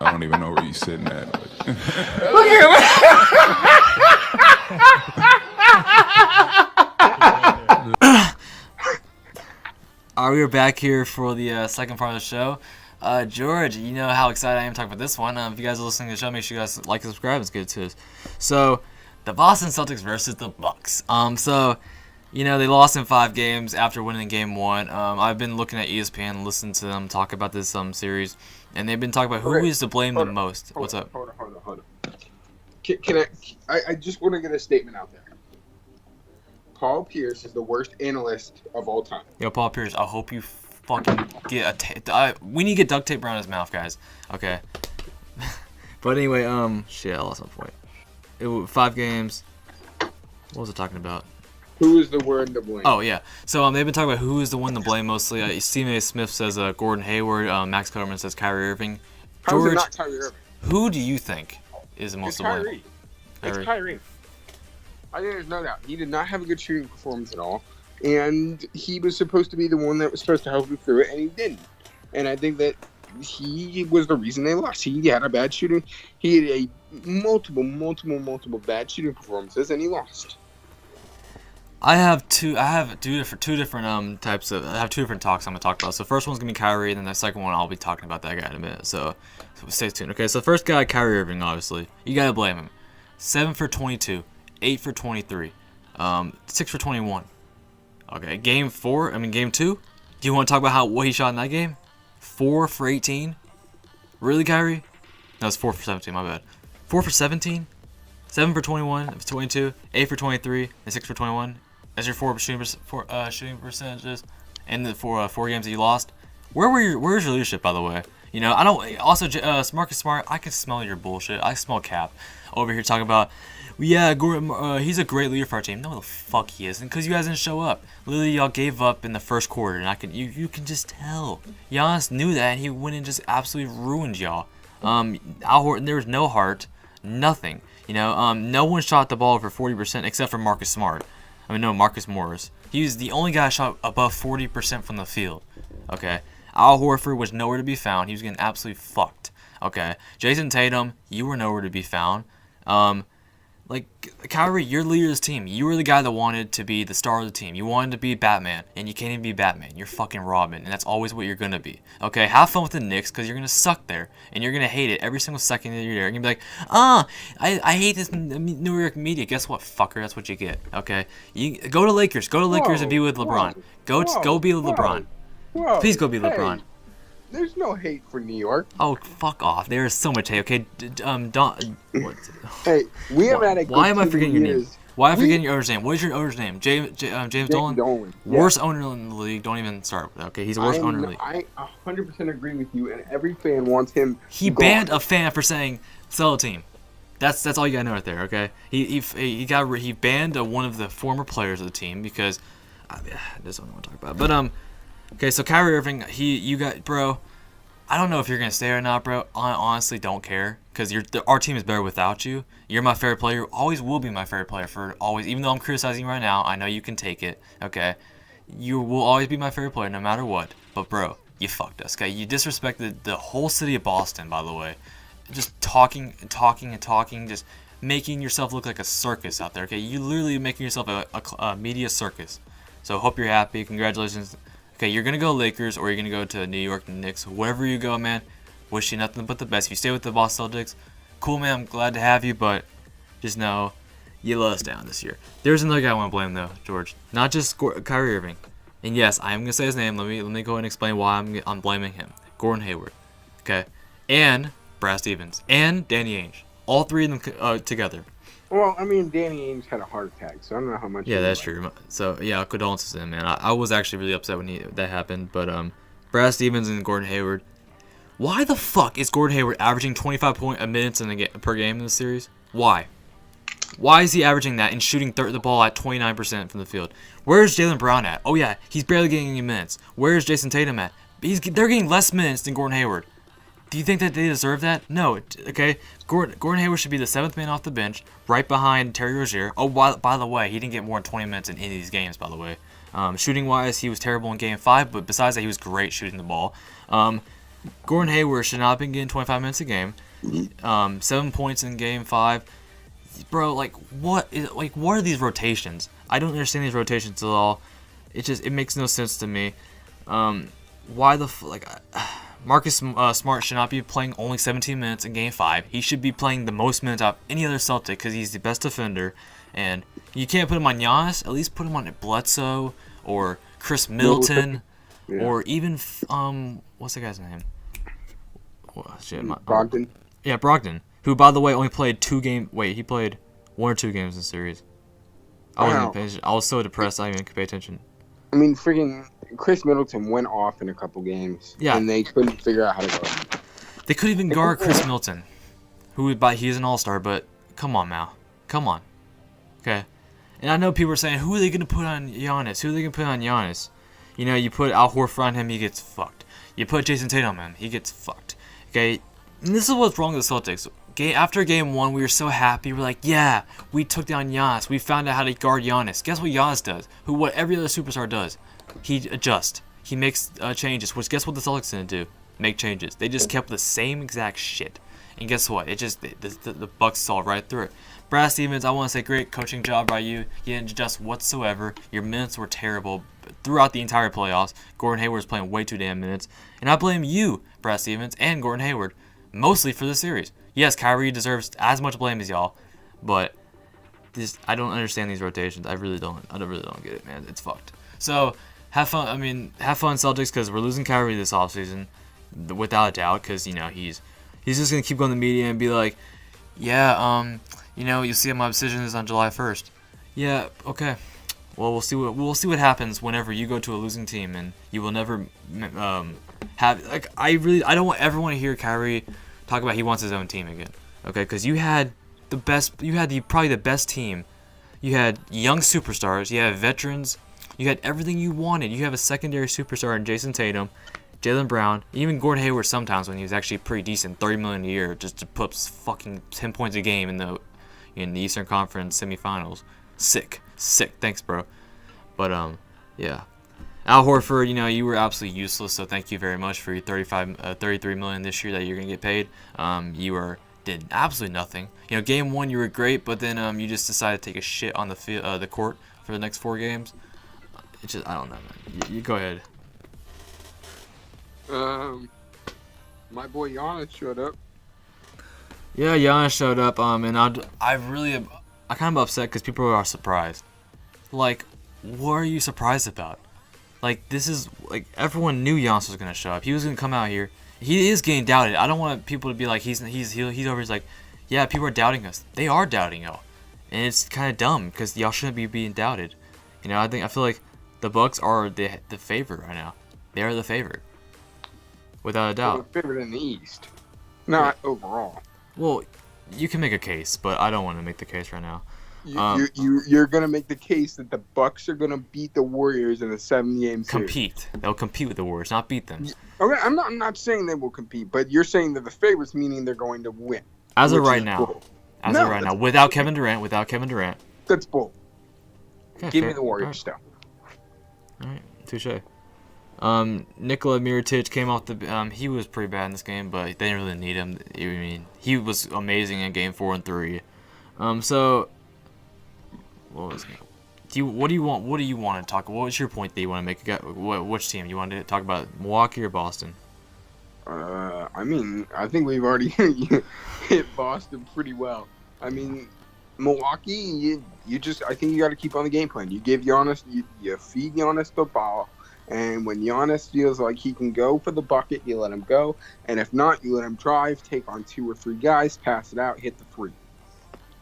I don't even know where you're sitting at. Look at him. We are back here for the second part of the show. George, you know how excited I am talking about this one. If you guys are listening to the show, make sure you guys like and subscribe. It's good to us. So, the Boston Celtics versus the Bucks. They lost in 5 games after winning game 1. I've been looking at ESPN and listening to them talk about this series, and they've been talking about who is to blame the most. What's up? Hold on. Can I just want to get a statement out there. Paul Pierce is the worst analyst of all time. Yo, Paul Pierce, I hope you fucking get we need to get duct tape around his mouth, guys. Okay. But anyway, shit, I lost my point. 5 games. What was it talking about? Who is the one to blame? Oh yeah. So they've been talking about who is the one to blame mostly. Stephen A. Smith says Gordon Hayward. Max Kellerman says Kyrie Irving. How is George, it not Kyrie Irving? who do you think is the most It's to blame? Kyrie. It's Kyrie. I think there's no doubt. He did not have a good shooting performance at all, and he was supposed to be the one that was supposed to help him through it, and he didn't. And I think that he was the reason they lost. He had a bad shooting. He had a multiple bad shooting performances, and he lost. I have two different types of. I have 2 different talks I'm gonna talk about. So first one's gonna be Kyrie, and then the second one I'll be talking about that guy in a minute. So stay tuned. Okay, so the first guy, Kyrie Irving, obviously you gotta blame him. 7 for 22, 8 for 23, 6 for 21. Okay, game 2. Do you want to talk about what he shot in that game? 4 for 18. Really, Kyrie? No, it's 4 for 17. My bad. 4 for 17. 7 for 21, 22, 8 for 23, and 6 for 21. As your 4 shooting percentages, and the 4 games that you lost. Where's your leadership, by the way? You know, I don't. Also, Marcus Smart, I can smell your bullshit. I smell cap over here talking about. Yeah, he's a great leader for our team. No, the fuck he isn't, because you guys didn't show up. Literally, y'all gave up in the first quarter, and you can just tell. Giannis knew that, and he went and just absolutely ruined y'all. Al Horton, there was no heart, nothing. You know, no one shot the ball over 40% except for Marcus Smart. Marcus Morris. He was the only guy shot above 40% from the field. Okay, Al Horford was nowhere to be found. He was getting absolutely fucked. Okay, Jason Tatum, you were nowhere to be found. Kyrie, you're the leader of this team. You were the guy that wanted to be the star of the team. You wanted to be Batman, and you can't even be Batman. You're fucking Robin, and that's always what you're gonna be. Okay, have fun with the Knicks, because you're gonna suck there, and you're gonna hate it every single second that you're there. You're gonna be like, I hate this New York media. Guess what, fucker? That's what you get. Okay, you go to Lakers. Go to Lakers and be with LeBron. Go be with LeBron. Please go be LeBron. There's no hate for New York. Oh, fuck off. There is so much hate. Okay, Hey, we have had a good Why am I forgetting your years. name? Why am I forgetting your owner's name? What is your owner's name? James Dolan? Dolan. Worst owner in the league. Don't even start with that. Okay, he's the worst owner in the league. I 100% agree with you, and every fan wants him. He banned a fan for saying sell a team. That's all you gotta know right there. Okay, he banned one of the former players of the team because that's what I want to talk about. But okay, so Kyrie Irving, bro. I don't know if you're gonna stay or not, bro. I honestly don't care because our team is better without you. You're my favorite player. You always will be my favorite player for always. Even though I'm criticizing you right now, I know you can take it. Okay, you will always be my favorite player no matter what. But bro, you fucked us. Okay, you disrespected the whole city of Boston. By the way, just talking, just making yourself look like a circus out there. Okay, you literally making yourself a media circus. So hope you're happy. Congratulations. Okay, you're going to go Lakers or you're going to go to New York Knicks. Wherever you go, man, wish you nothing but the best. If you stay with the Boston Celtics, cool, man, I'm glad to have you, but just know you let us down this year. There's another guy I want to blame, though, George. Not just Kyrie Irving. And yes, I am going to say his name. Let me go ahead and explain why I'm blaming him. Gordon Hayward. Okay? And Brad Stevens. And Danny Ainge. All 3 of them together. Well, I mean, Danny Ainge had a heart attack, so I don't know how much. Yeah, that's true. So, yeah, condolences to him, man. I was actually really upset when that happened. But Brad Stevens and Gordon Hayward. Why the fuck is Gordon Hayward averaging 25 minutes per game in this series? Why? Why is he averaging that and shooting the ball at 29% from the field? Where's Jaylen Brown at? Oh, yeah, he's barely getting any minutes. Where's Jason Tatum at? They're getting less minutes than Gordon Hayward. Do you think that they deserve that? No. Okay, Gordon Hayward should be the 7th man off the bench, right behind Terry Rozier. Oh, by the way, he didn't get more than 20 minutes in any of these games, by the way. Shooting-wise, he was terrible in Game 5, but besides that, he was great shooting the ball. Gordon Hayward should not have been getting 25 minutes a game. 7 points in Game 5. Bro, what are these rotations? I don't understand these rotations at all. It makes no sense to me. Why the Marcus Smart should not be playing only 17 minutes in Game 5. He should be playing the most minutes out of any other Celtic because he's the best defender. And you can't put him on Giannis. At least put him on Bledsoe or Chris Middleton, or even what's the guy's name? Oh, shit, Brogdon. Yeah, Brogdon. Who, by the way, only played 2 games. Wait, he played 1 or 2 games in the series. I was so depressed I didn't even pay attention. I mean, freaking Chris Middleton went off in a couple games. Yeah. And they couldn't figure out how to guard him. They couldn't even guard Chris Middleton, he is an all-star, but come on now. Come on. Okay. And I know people are saying, who are they going to put on Giannis? Who are they going to put on Giannis? You know, you put Al Horford on him, he gets fucked. You put Jason Tatum on him, he gets fucked. Okay? And this is what's wrong with the Celtics. After game 1, we were so happy. We're like, yeah, we took down Giannis. We found out how to guard Giannis. Guess what Giannis does? What every other superstar does? He adjusts. He makes changes. Which guess what the Celtics didn't do? Make changes. They just kept the same exact shit. And guess what? The Bucks saw right through it. Brad Stevens, I want to say great coaching job by you. You didn't adjust whatsoever. Your minutes were terrible throughout the entire playoffs. Gordon Hayward was playing way too damn minutes. And I blame you, Brad Stevens, and Gordon Hayward, mostly for the series. Yes, Kyrie deserves as much blame as y'all, but I don't understand these rotations. I really don't get it, man. It's fucked. So have fun. I mean, have fun, Celtics, because we're losing Kyrie this offseason, without a doubt. Because you know he's just gonna keep going to the media and be like, yeah, you know, you see my decision is on July 1st. Yeah, okay. Well, we'll see what happens whenever you go to a losing team, and you will never have like I don't want everyone to hear Kyrie talk about he wants his own team again. Okay, because you had probably the best team. You had young superstars, you had veterans, you had everything you wanted. You have a secondary superstar in Jason Tatum, Jaylen Brown, even Gordon Hayward sometimes when he was actually pretty decent, $30 million a year, just to put up fucking 10 points a game in the Eastern Conference semifinals. Sick. Thanks, bro. But yeah. Al Horford, you know, you were absolutely useless, so thank you very much for your $33 million this year that you're gonna get paid. You did absolutely nothing. You know, game 1 you were great, but then you just decided to take a shit on the court for the next 4 games. It's just I don't know, man. You go ahead. My boy Giannis showed up. Yeah, Giannis showed up. And I kind of upset because people are surprised. Like, what are you surprised about? Like, this is like everyone knew Giannis was gonna show up. He was gonna come out here. He is getting doubted. I don't want people to be like he's over. He's like, yeah, people are doubting us. They are doubting y'all, and it's kind of dumb because y'all shouldn't be being doubted. You know, I feel like the Bucks are the favorite right now. They are the favorite, without a doubt. They're the favorite in the East, not overall. Well, you can make a case, but I don't want to make the case right now. You're gonna make the case that the Bucks are gonna beat the Warriors in a 7-game series. Compete. They'll compete with the Warriors, not beat them. Okay, I'm not saying they will compete, but you're saying they're the favorites, meaning they're going to win. As of right now. Without Kevin Durant. That's bull. Okay, Give me the Warriors still. All right, touche. Nikola Mirotic came off he was pretty bad in this game, but they didn't really need him. I mean, he was amazing in game 4 and 3. So what was it? What do you want to talk? What was your point that you want to make? Which team you wanted to talk about? Milwaukee or Boston? I mean, I think we've already hit Boston pretty well. I mean, Milwaukee, I think you got to keep on the game plan. You give Giannis, you feed Giannis the ball, and when Giannis feels like he can go for the bucket, you let him go, and if not, you let him drive, take on 2 or 3 guys, pass it out, hit the 3.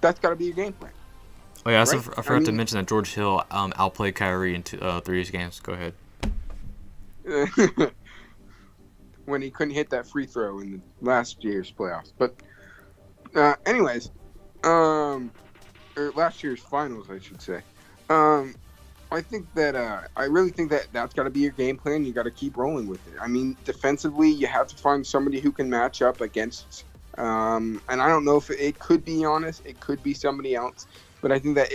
That's got to be your game plan. Oh yeah, right? I forgot to mention that George Hill outplayed Kyrie in 3 games. Go ahead. When he couldn't hit that free throw in the last year's playoffs, but anyways, or last year's finals, I should say. I think that I really think that that's got to be your game plan. You got to keep rolling with it. I mean, defensively, you have to find somebody who can match up against. And I don't know if it could be Giannis, it could be somebody else. But I think that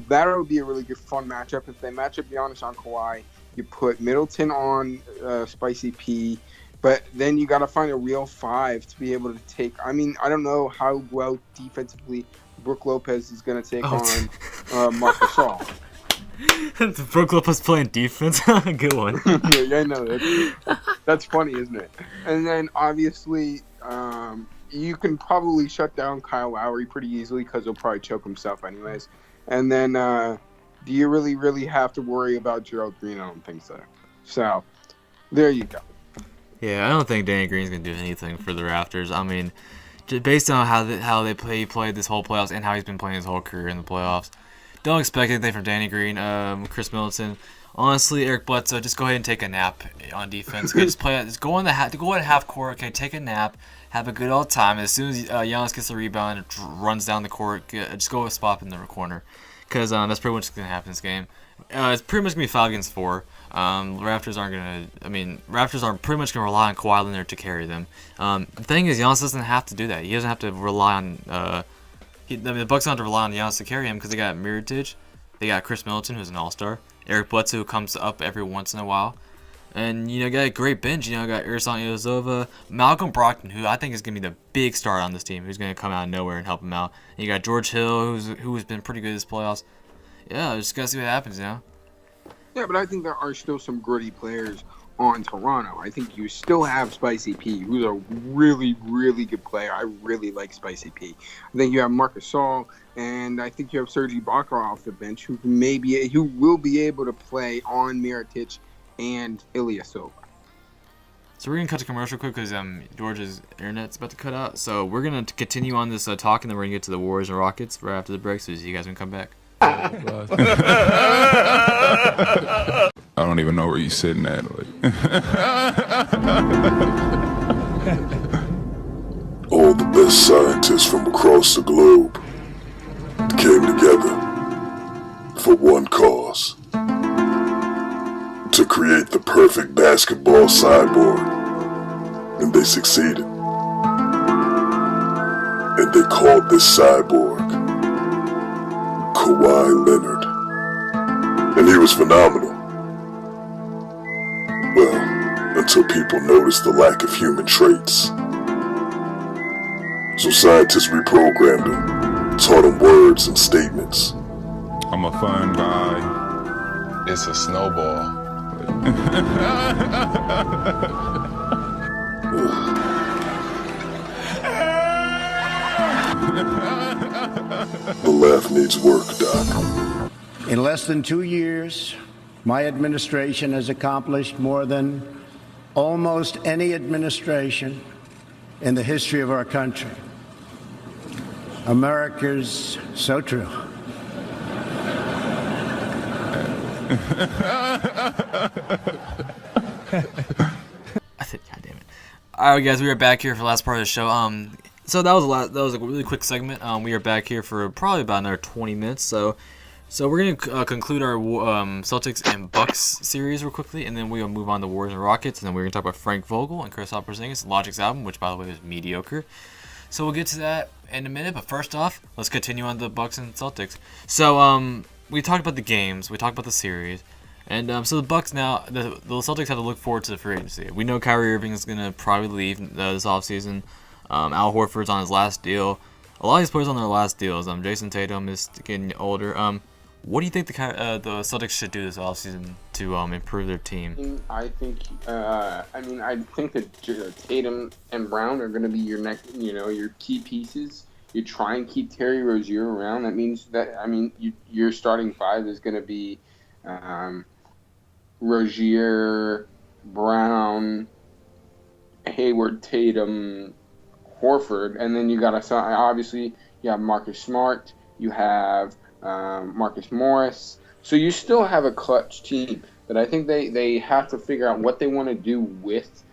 that would be a really good fun matchup if they match up Giannis on Kawhi. You put Middleton on Spicy P, but then you got to find a real 5 to be able to take. I mean, I don't know how well defensively Brook Lopez is going to take on Marc Gasol. Brook Lopez playing defense. Good one. Yeah, I know. That's funny, isn't it? And then obviously, you can probably shut down Kyle Lowry pretty easily because he'll probably choke himself anyways. And then, do you really, really have to worry about Gerald Green? I don't think so. So, there you go. Yeah, I don't think Danny Green's gonna do anything for the Raptors. I mean, just based on how they played this whole playoffs and how he's been playing his whole career in the playoffs, don't expect anything from Danny Green. Chris Middleton. Honestly, Eric Bledsoe, just go ahead and take a nap on defense. Okay, just go in half court. Okay, take a nap. have a good old time. As soon as Giannis gets the rebound, runs down the court, just go a spot in the corner, because that's pretty much what's gonna happen in this game. It's pretty much gonna be 5 against 4. Raptors aren't pretty much gonna rely on Kawhi Leonard to carry them. The thing is, Giannis doesn't have to do that. He doesn't have to rely on. The Bucks don't have to rely on Giannis to carry him because they got Mirotic, they got Chris Middleton, who's an all-star, Eric Bledsoe, who comes up every once in a while, and got a great bench. Got Ersan Ilyasova, Malcolm Brogdon, who I think is gonna be the big star on this team, who's gonna come out of nowhere and help him out. And you got George Hill, who's been pretty good this playoffs. Yeah, just gotta see what happens, Yeah, but I think there are still some gritty players on Toronto. I think you still have Spicy P, who's a really, really good player. I really like Spicy P. I think you have Marc Gasol, and I think you have Serge Ibaka off the bench, who will be able to play on Mirotic and Ilyasova. So we're gonna cut to commercial quick because George's internet's about to cut out. So we're gonna continue on this talk, and then we're gonna get to the Warriors and Rockets right after the break. So you guys can come back. I don't even know where you're sitting at. All the best scientists from across the globe came together for one cause: to create the perfect basketball cyborg. And they succeeded. And they called this cyborg Kawhi Leonard. And he was phenomenal. Well, until people noticed the lack of human traits. So scientists reprogrammed him, taught him words and statements. I'm a fun guy. It's a snowball. The laugh needs work, Doc. In less than 2 years, my administration has accomplished more than almost any administration in the history of our country. America's so true. I said, God damn it. All right, guys, we are back here for the last part of the show. So that was a really quick segment. We are back here for probably about another 20 minutes. So we're gonna conclude our Celtics and Bucks series real quickly, and then we'll move on to Warriors and Rockets, and then we're gonna talk about Frank Vogel and Kristaps Porzingis, Logic's album, which by the way was mediocre. So we'll get to that in a minute. But first off, let's continue on the Bucks and Celtics. So we talked about the games, we talked about the series. And so the Bucks now, the Celtics have to look forward to the free agency. We know Kyrie Irving is going to probably leave this offseason. Al Horford's on his last deal. A lot of these players on their last deals. Jason Tatum is getting older. What do you think the Celtics should do this offseason to improve their team? I think that Tatum and Brown are going to be your next, your key pieces. You try and keep Terry Rozier around. That means that your starting five is going to be Rozier, Brown, Hayward, Tatum, Horford, and then you got obviously you have Marcus Smart, you have Marcus Morris, so you still have a clutch team. But I think they have to figure out what they want to do with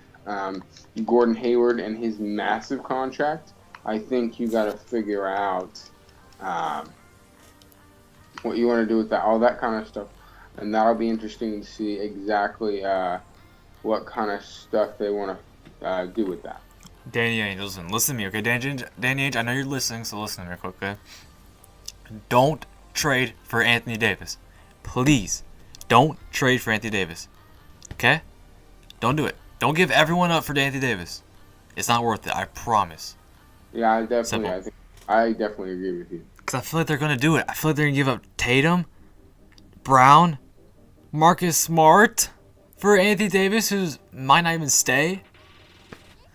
Gordon Hayward and his massive contract. I think you got to figure out what you want to do with that, all that kind of stuff. And that'll be interesting to see exactly what kind of stuff they want to do with that. Danny Ainge, listen to me, okay? Danny Ainge, I know you're listening, so listen to me real quick, okay? Don't trade for Anthony Davis. Please, don't trade for Anthony Davis, okay? Don't do it. Don't give everyone up for Anthony Davis. It's not worth it, I promise. Yeah, I definitely agree with you. Because I feel like they're going to do it. I feel like they're going to give up Tatum, Brown, Marcus Smart for Anthony Davis, who might not even stay.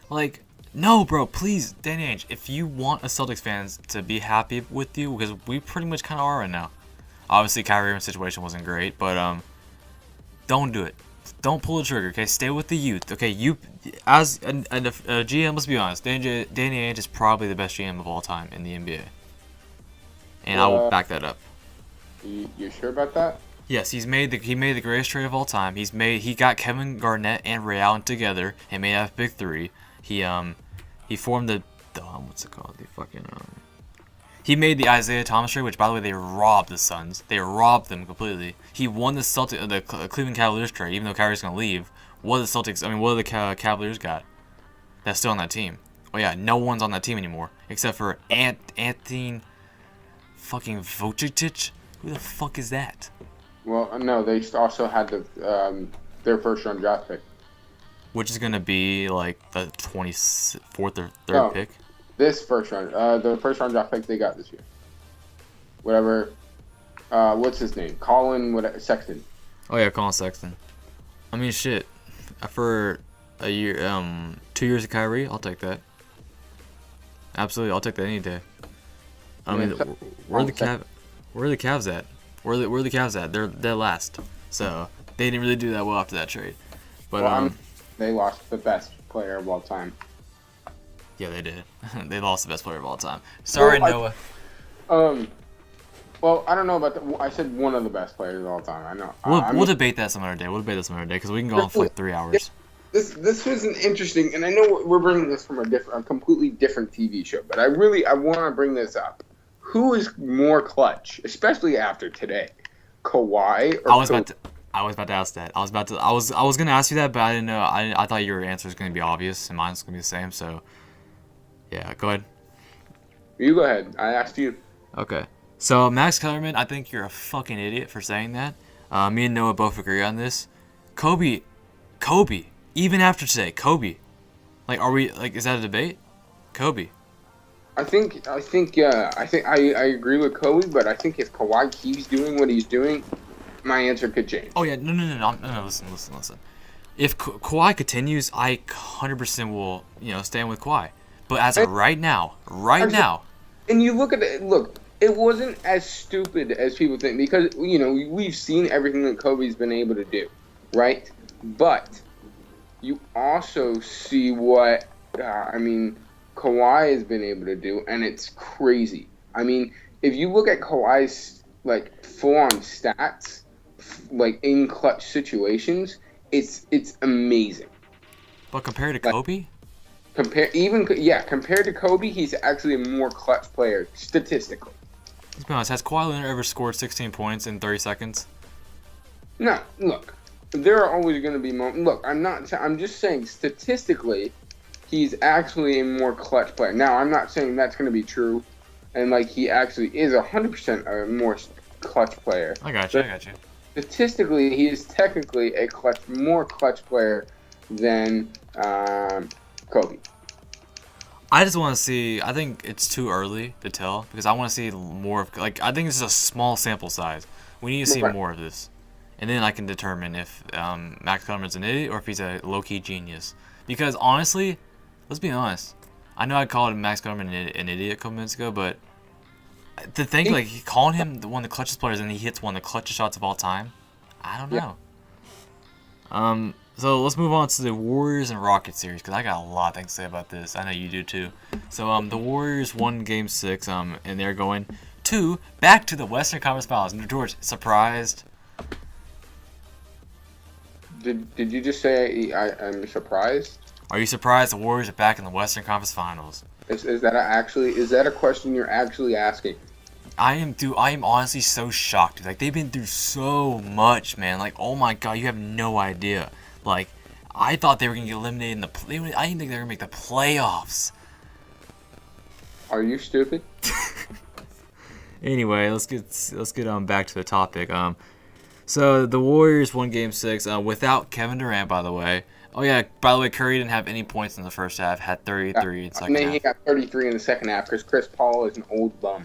Like, no, bro, please, Danny Ainge, if you want us Celtics fans to be happy with you, because we pretty much kind of are right now. Obviously, Kyrie Irving's situation wasn't great, but don't do it. Don't pull the trigger, okay? Stay with the youth, okay? You, as a GM, let's be honest, Danny Ainge is probably the best GM of all time in the NBA. And I will back that up. You sure about that? Yes, he made the greatest trade of all time. He got Kevin Garnett and Ray Allen together and made that big three. He He formed the what's it called? The fucking He made the Isaiah Thomas trade, which by the way they robbed the Suns. They robbed them completely. He won the Cleveland Cavaliers trade, even though Kyrie's gonna leave. What the Celtics? I mean, what the Cavaliers got? That's still on that team. Oh yeah, no one's on that team anymore except for Anthony fucking Vocic. Who the fuck is that? Well, no, they also had their first round draft pick, which is gonna be like the 24th or 3rd pick. This first round, the first round draft pick they got this year. Whatever. What's his name? Sexton. Oh yeah, Colin Sexton. I mean, shit. For a year, 2 years of Kyrie, I'll take that. Absolutely, I'll take that any day. I mean, where are the Cavs at? Where are the Cavs at? They're last. So they didn't really do that well after that trade. But they lost the best player of all time. Yeah, they did. They lost the best player of all time. Sorry, Noah. Well, I don't know about I said one of the best players of all time. I know. We'll debate that some other day. Because we can go on for like 3 hours. This was an interesting, and I know we're bringing this from a completely different TV show, but I want to bring this up. Who is more clutch, especially after today, Kawhi or I was about to ask that. I was gonna ask you that, but I didn't know. I thought your answer was gonna be obvious, and mine's gonna be the same. So, yeah, go ahead. You go ahead. I asked you. Okay. So Max Kellerman, I think you're a fucking idiot for saying that. Me and Noah both agree on this. Kobe. Even after today, Kobe. Is that a debate? Kobe. I think I agree with Kobe, but I think if Kawhi keeps doing what he's doing, my answer could change. Oh yeah, no. Listen. If Kawhi continues, I 100% will, stand with Kawhi. But as of right now, and you look at it. Look, it wasn't as stupid as people think because we've seen everything that Kobe's been able to do, right? But you also see what Kawhi has been able to do, and it's crazy. I mean, if you look at Kawhi's full-on stats, in clutch situations, it's amazing. But compared to Kobe? Compared to Kobe, he's actually a more clutch player statistically. Let's be honest. Has Kawhi Leonard ever scored 16 points in 30 seconds? No. Look. There are always going to be moments. Look, I'm just saying statistically, he's actually a more clutch player. Now, I'm not saying that's going to be true, and he actually is 100% a more clutch player. I got you. Statistically, he is technically a more clutch player than Kobe. I just want to see. I think it's too early to tell because I want to see more of. I think this is a small sample size. We need to see more of this. And then I can determine if Max Kellerman's an idiot or if he's a low-key genius. Because honestly, let's be honest. I know I called Max Kellerman an idiot a couple minutes ago, but to think calling him one of the clutchest players and he hits one of the clutchest shots of all time, I don't know. So let's move on to the Warriors and Rockets series because I got a lot of things to say about this. I know you do too. So the Warriors won Game 6, and they're going back to the Western Conference Finals. And George, surprised? Did you just say I'm surprised? Are you surprised the Warriors are back in the Western Conference Finals? Is that a question you're actually asking? I am honestly so shocked. They've been through so much, man. Oh my god, you have no idea. I thought they were gonna get eliminated in I didn't think they were gonna make the playoffs. Are you stupid? Anyway, let's get back to the topic. So the Warriors won Game 6 without Kevin Durant, by the way. Oh yeah, by the way, Curry didn't have any points in the first half. Had 33 in the second half. He got 33 in the second half because Chris Paul is an old bum.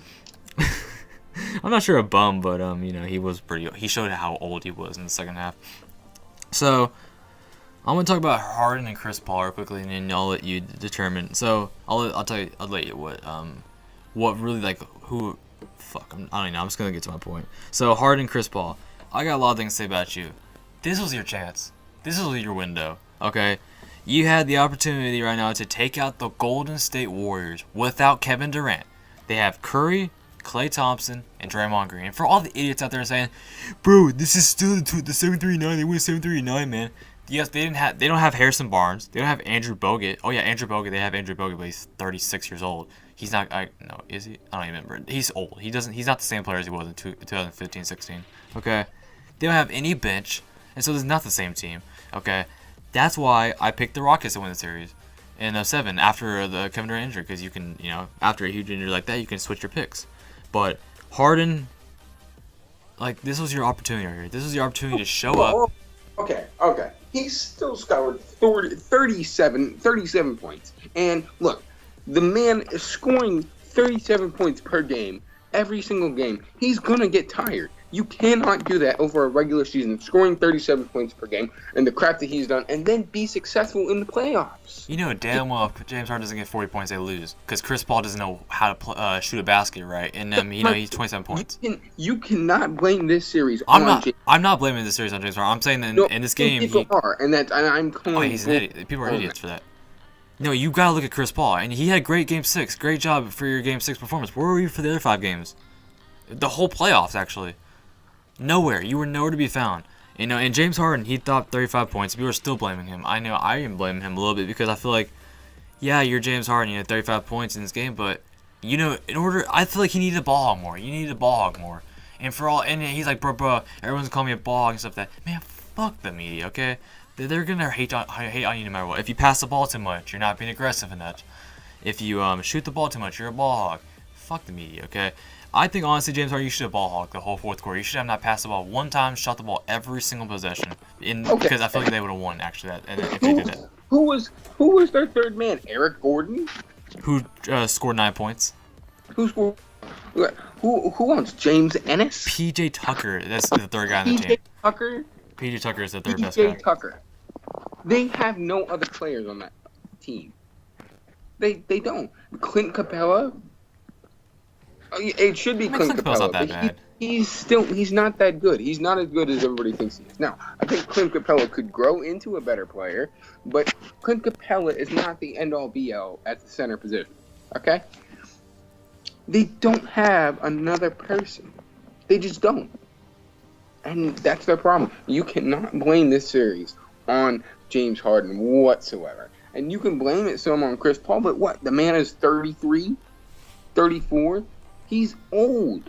I'm not sure a bum, but he was he showed how old he was in the second half. So I'm gonna talk about Harden and Chris Paul real quickly, and then I'll let you determine. So I'll let you what really who. Fuck, I don't know. I'm just gonna get to my point. So Harden and Chris Paul. I got a lot of things to say about you. This was your chance. This was your window, okay? You had the opportunity right now to take out the Golden State Warriors without Kevin Durant. They have Curry, Klay Thompson, and Draymond Green. And for all the idiots out there saying, bro, this is still the 7-3-9. They win 7-3-9, man. yes, they don't have Harrison Barnes. They don't have Andrew Bogut. Oh yeah, Andrew Bogut. They have Andrew Bogut, but he's 36 years old. He's not. No, is he? I don't even remember. He's old. He's not the same player as he was in 2015-16. Okay, they don't have any bench, and so it's not the same team. Okay, that's why I picked the Rockets to win the series in 7 after the Kevin Durant injury, because you can, after a huge injury like that, you can switch your picks. But Harden, like, this was your opportunity right here. This was your opportunity to show up. Okay. He still scored 37 points. And look, the man is scoring 37 points per game every single game. He's going to get tired. You cannot do that over a regular season, scoring 37 points per game and the crap that he's done, and then be successful in the playoffs. You know damn well if James Harden doesn't get 40 points, they lose. Because Chris Paul doesn't know how to shoot a basket, right? And he's 27 points. You cannot blame this series on James. I'm not blaming this series on James Harden. I'm saying that in this game, people are, and I'm calling. He's an idiot. People are idiots for that. No, you gotta look at Chris Paul, and he had great Game 6. Great job for your Game 6 performance. Where were you for the other 5 games? The whole playoffs, actually. Nowhere. You were nowhere to be found. And James Harden, he thought 35 points. People are still blaming him. I know I am blaming him a little bit because I feel like, yeah, you're James Harden. You had 35 points in this game, but, I feel like he needed a ball hog more. You needed a ball hog more. And he's like, bro, everyone's calling me a ball hog and stuff like that. Man, fuck the media, okay? They're going to hate on you no matter what. If you pass the ball too much, you're not being aggressive enough. If you shoot the ball too much, you're a ball hog. Fuck the media, okay? I think, honestly, James Harden, you should have ball hog the whole fourth quarter. You should have not passed the ball one time, shot the ball every single possession. Because I feel like they would have won, actually, if they did that. Who was their third man? Eric Gordon? Who scored 9 points? Who scored? Who else? James Ennis? PJ Tucker. That's the third guy on the team. PJ Tucker? PJ Tucker is the third best guy. PJ Tucker. They have no other players on that team. They don't. Clint Capella? It should be Clint Capella. Not that bad. He's not that good. He's not as good as everybody thinks he is. Now, I think Clint Capella could grow into a better player, but Clint Capella is not the end-all be-all at the center position. Okay? They don't have another person. They just don't. And that's their problem. You cannot blame this series on James Harden whatsoever. And you can blame it some on Chris Paul, but what? The man is 33, 34. He's old.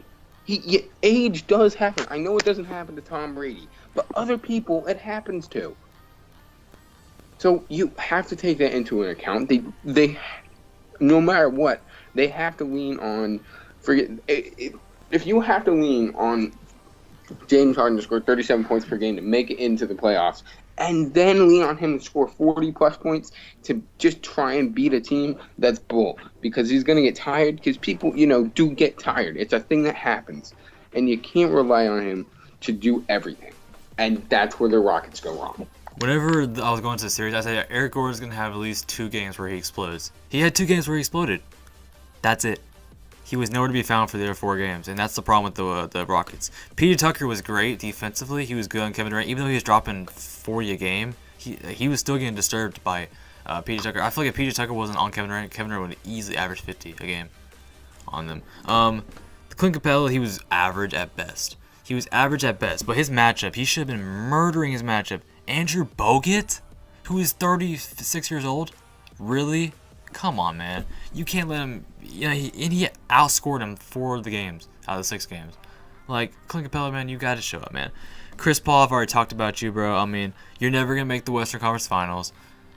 Age does happen. I know it doesn't happen to Tom Brady, but other people it happens to. So you have to take that into an account. They no matter what, they have to lean on. If you have to lean on James Harden to score 37 points per game to make it into the playoffs, and then lean on him to score 40-plus points to just try and beat a team, that's bull. Because he's going to get tired, because people, do get tired. It's a thing that happens. And you can't rely on him to do everything. And that's where the Rockets go wrong. Whenever I was going to the series, I said Eric Gordon's going to have at least 2 games where he explodes. He had 2 games where he exploded. That's it. He was nowhere to be found for the other 4 games, and that's the problem with the Rockets. PJ Tucker was great defensively. He was good on Kevin Durant. Even though he was dropping 40 a game, he was still getting disturbed by PJ Tucker. I feel like if PJ Tucker wasn't on Kevin Durant would easily average 50 a game on them. Clint Capella, he was average at best. But his matchup, he should have been murdering his matchup. Andrew Bogut, who is 36 years old? Really? Come on, man. You can't let him. He outscored him 4 of the games out of the 6 games. Like, Clint Capella, man, you got to show up, man. Chris Paul, I've already talked about you, bro. I mean, you're never going to make the Western Conference Finals.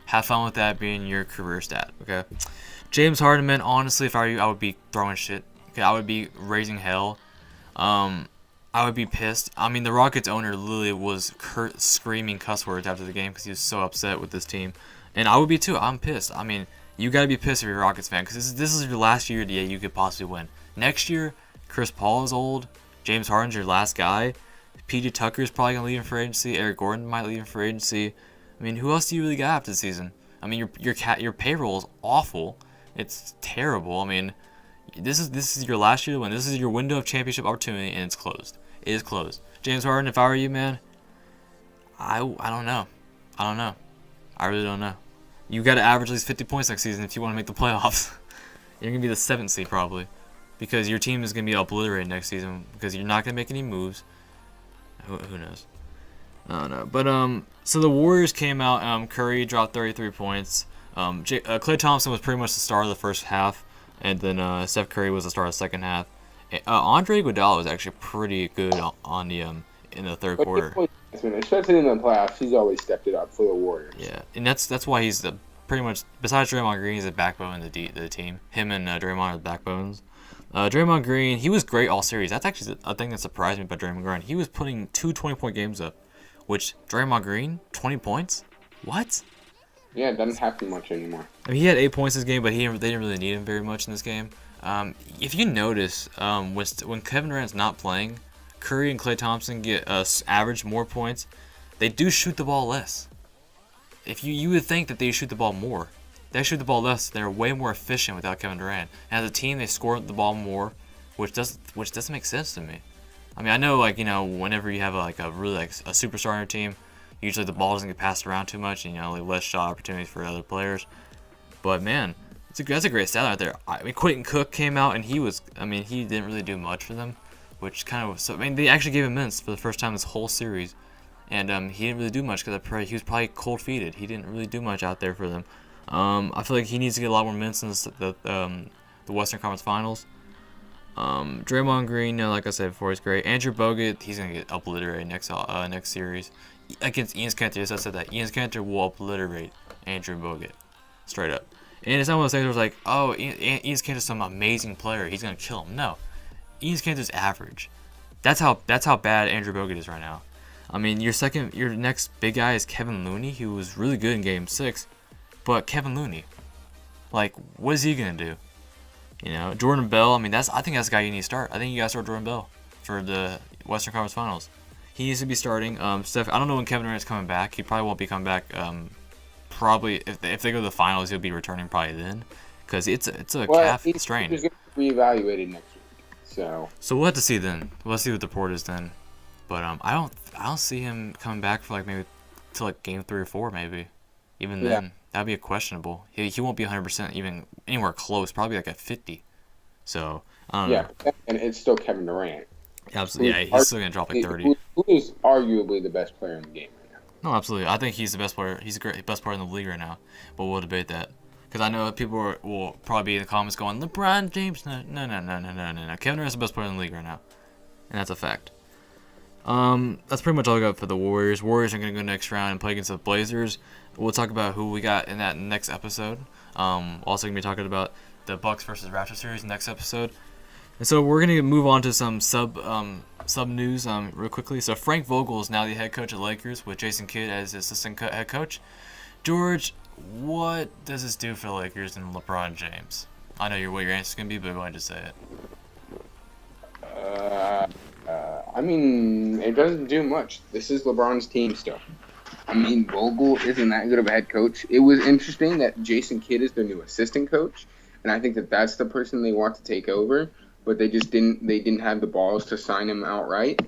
Have fun with that being your career stat, okay? James Harden, man, honestly, if I were you, I would be throwing shit. Okay, I would be raising hell. I would be pissed. I mean, the Rockets owner literally was screaming cuss words after the game because he was so upset with this team. And I would be too. I'm pissed. I mean, you got to be pissed if you're a Rockets fan because this is your last year that you could possibly win. Next year, Chris Paul is old. James Harden's your last guy. PJ Tucker is probably going to leave in free agency. Eric Gordon might leave in free agency. I mean, who else do you really got after the season? I mean, your payroll is awful. It's terrible. I mean, this is your last year to win. This is your window of championship opportunity, and it's closed. It is closed. James Harden, if I were you, man, I don't know. I really don't know. You got to average at least 50 points next season if you want to make the playoffs. You're going to be the 7th seed probably because your team is going to be obliterated next season because you're not going to make any moves. Who knows? I don't know. But so the Warriors came out. Curry dropped 33 points. Klay Thompson was pretty much the star of the first half, and then Steph Curry was the star of the second half. Andre Iguodala was actually pretty good on the in the third quarter. Especially in the playoffs, he's always stepped it up for the Warriors. Yeah, and that's why he's pretty much, besides Draymond Green, he's the backbone of the team. Him and Draymond are the backbones. Draymond Green, he was great all series. That's actually a thing that surprised me about Draymond Green. He was putting 2 20-point games up, which Draymond Green, 20 points? What? Yeah, it doesn't happen much anymore. I mean, he had 8 points this game, but they didn't really need him very much in this game. If you notice, when Kevin Durant's not playing, Curry and Klay Thompson get average more points. They do shoot the ball less. If you would think that they shoot the ball more. They shoot the ball less. They're way more efficient without Kevin Durant. And as a team, they score the ball more, which doesn't make sense to me. I mean, I know, like, you know, whenever you have a superstar on your team, usually the ball doesn't get passed around too much, and, you know, like less shot opportunities for other players. But man, that's a great stat out there. I mean, Quentin Cook came out and he didn't really do much for them, which kind of so. I mean, they actually gave him minutes for the first time this whole series, and he didn't really do much because he was probably cold-feeted. He didn't really do much out there for them. I feel like he needs to get a lot more minutes in the Western Conference Finals. Draymond Green, like I said before, he's great. Andrew Bogut, he's gonna get obliterated next series against Enes Kanter. Yes, I said that. Enes Kanter will obliterate Andrew Bogut, straight up. And it's not one of those things where it's like, oh, Enes Kanter's some amazing player, he's gonna kill him. No, Enes Kanter's average. That's how bad Andrew Bogut is right now. I mean, your next big guy is Kevin Looney, who was really good in Game 6. But Kevin Looney, like, what is he gonna do? You know, Jordan Bell. I mean, I think that's the guy you need to start. I think you gotta start Jordan Bell for the Western Conference Finals. He needs to be starting. Steph, I don't know when Kevin Durant's coming back. He probably won't be coming back. Probably if they go to the finals, he'll be returning probably then, because it's a calf strain. He's gonna be reevaluated next week. So we'll have to see then. We'll see what the report is then. But I don't see him coming back for like maybe till like Game 3 or 4 maybe. Even then, that'd be a questionable. He won't be 100% even anywhere close. Probably like at 50. So I don't know. Yeah, and it's still Kevin Durant. Absolutely, yeah. He's still gonna drop like 30. Who is arguably the best player in the game right now? No, absolutely. I think he's the best player. He's the best player in the league right now. But we'll debate that because I know people will probably be in the comments going, LeBron James. No. Kevin Durant's the best player in the league right now, and that's a fact. That's pretty much all I got for the Warriors. Warriors are going to go next round and play against the Blazers. We'll talk about who we got in that next episode. Also going to be talking about the Bucks versus Raptors series next episode. And so we're going to move on to some sub news real quickly. So Frank Vogel is now the head coach of the Lakers with Jason Kidd as assistant head coach. George, what does this do for the Lakers and LeBron James? I know what your answer is going to be, but go ahead and just say it. I mean, it doesn't do much. This is LeBron's team still. I mean, Vogel isn't that good of a head coach. It was interesting that Jason Kidd is their new assistant coach, and I think that that's the person they want to take over, but they just didn't have the balls to sign him outright.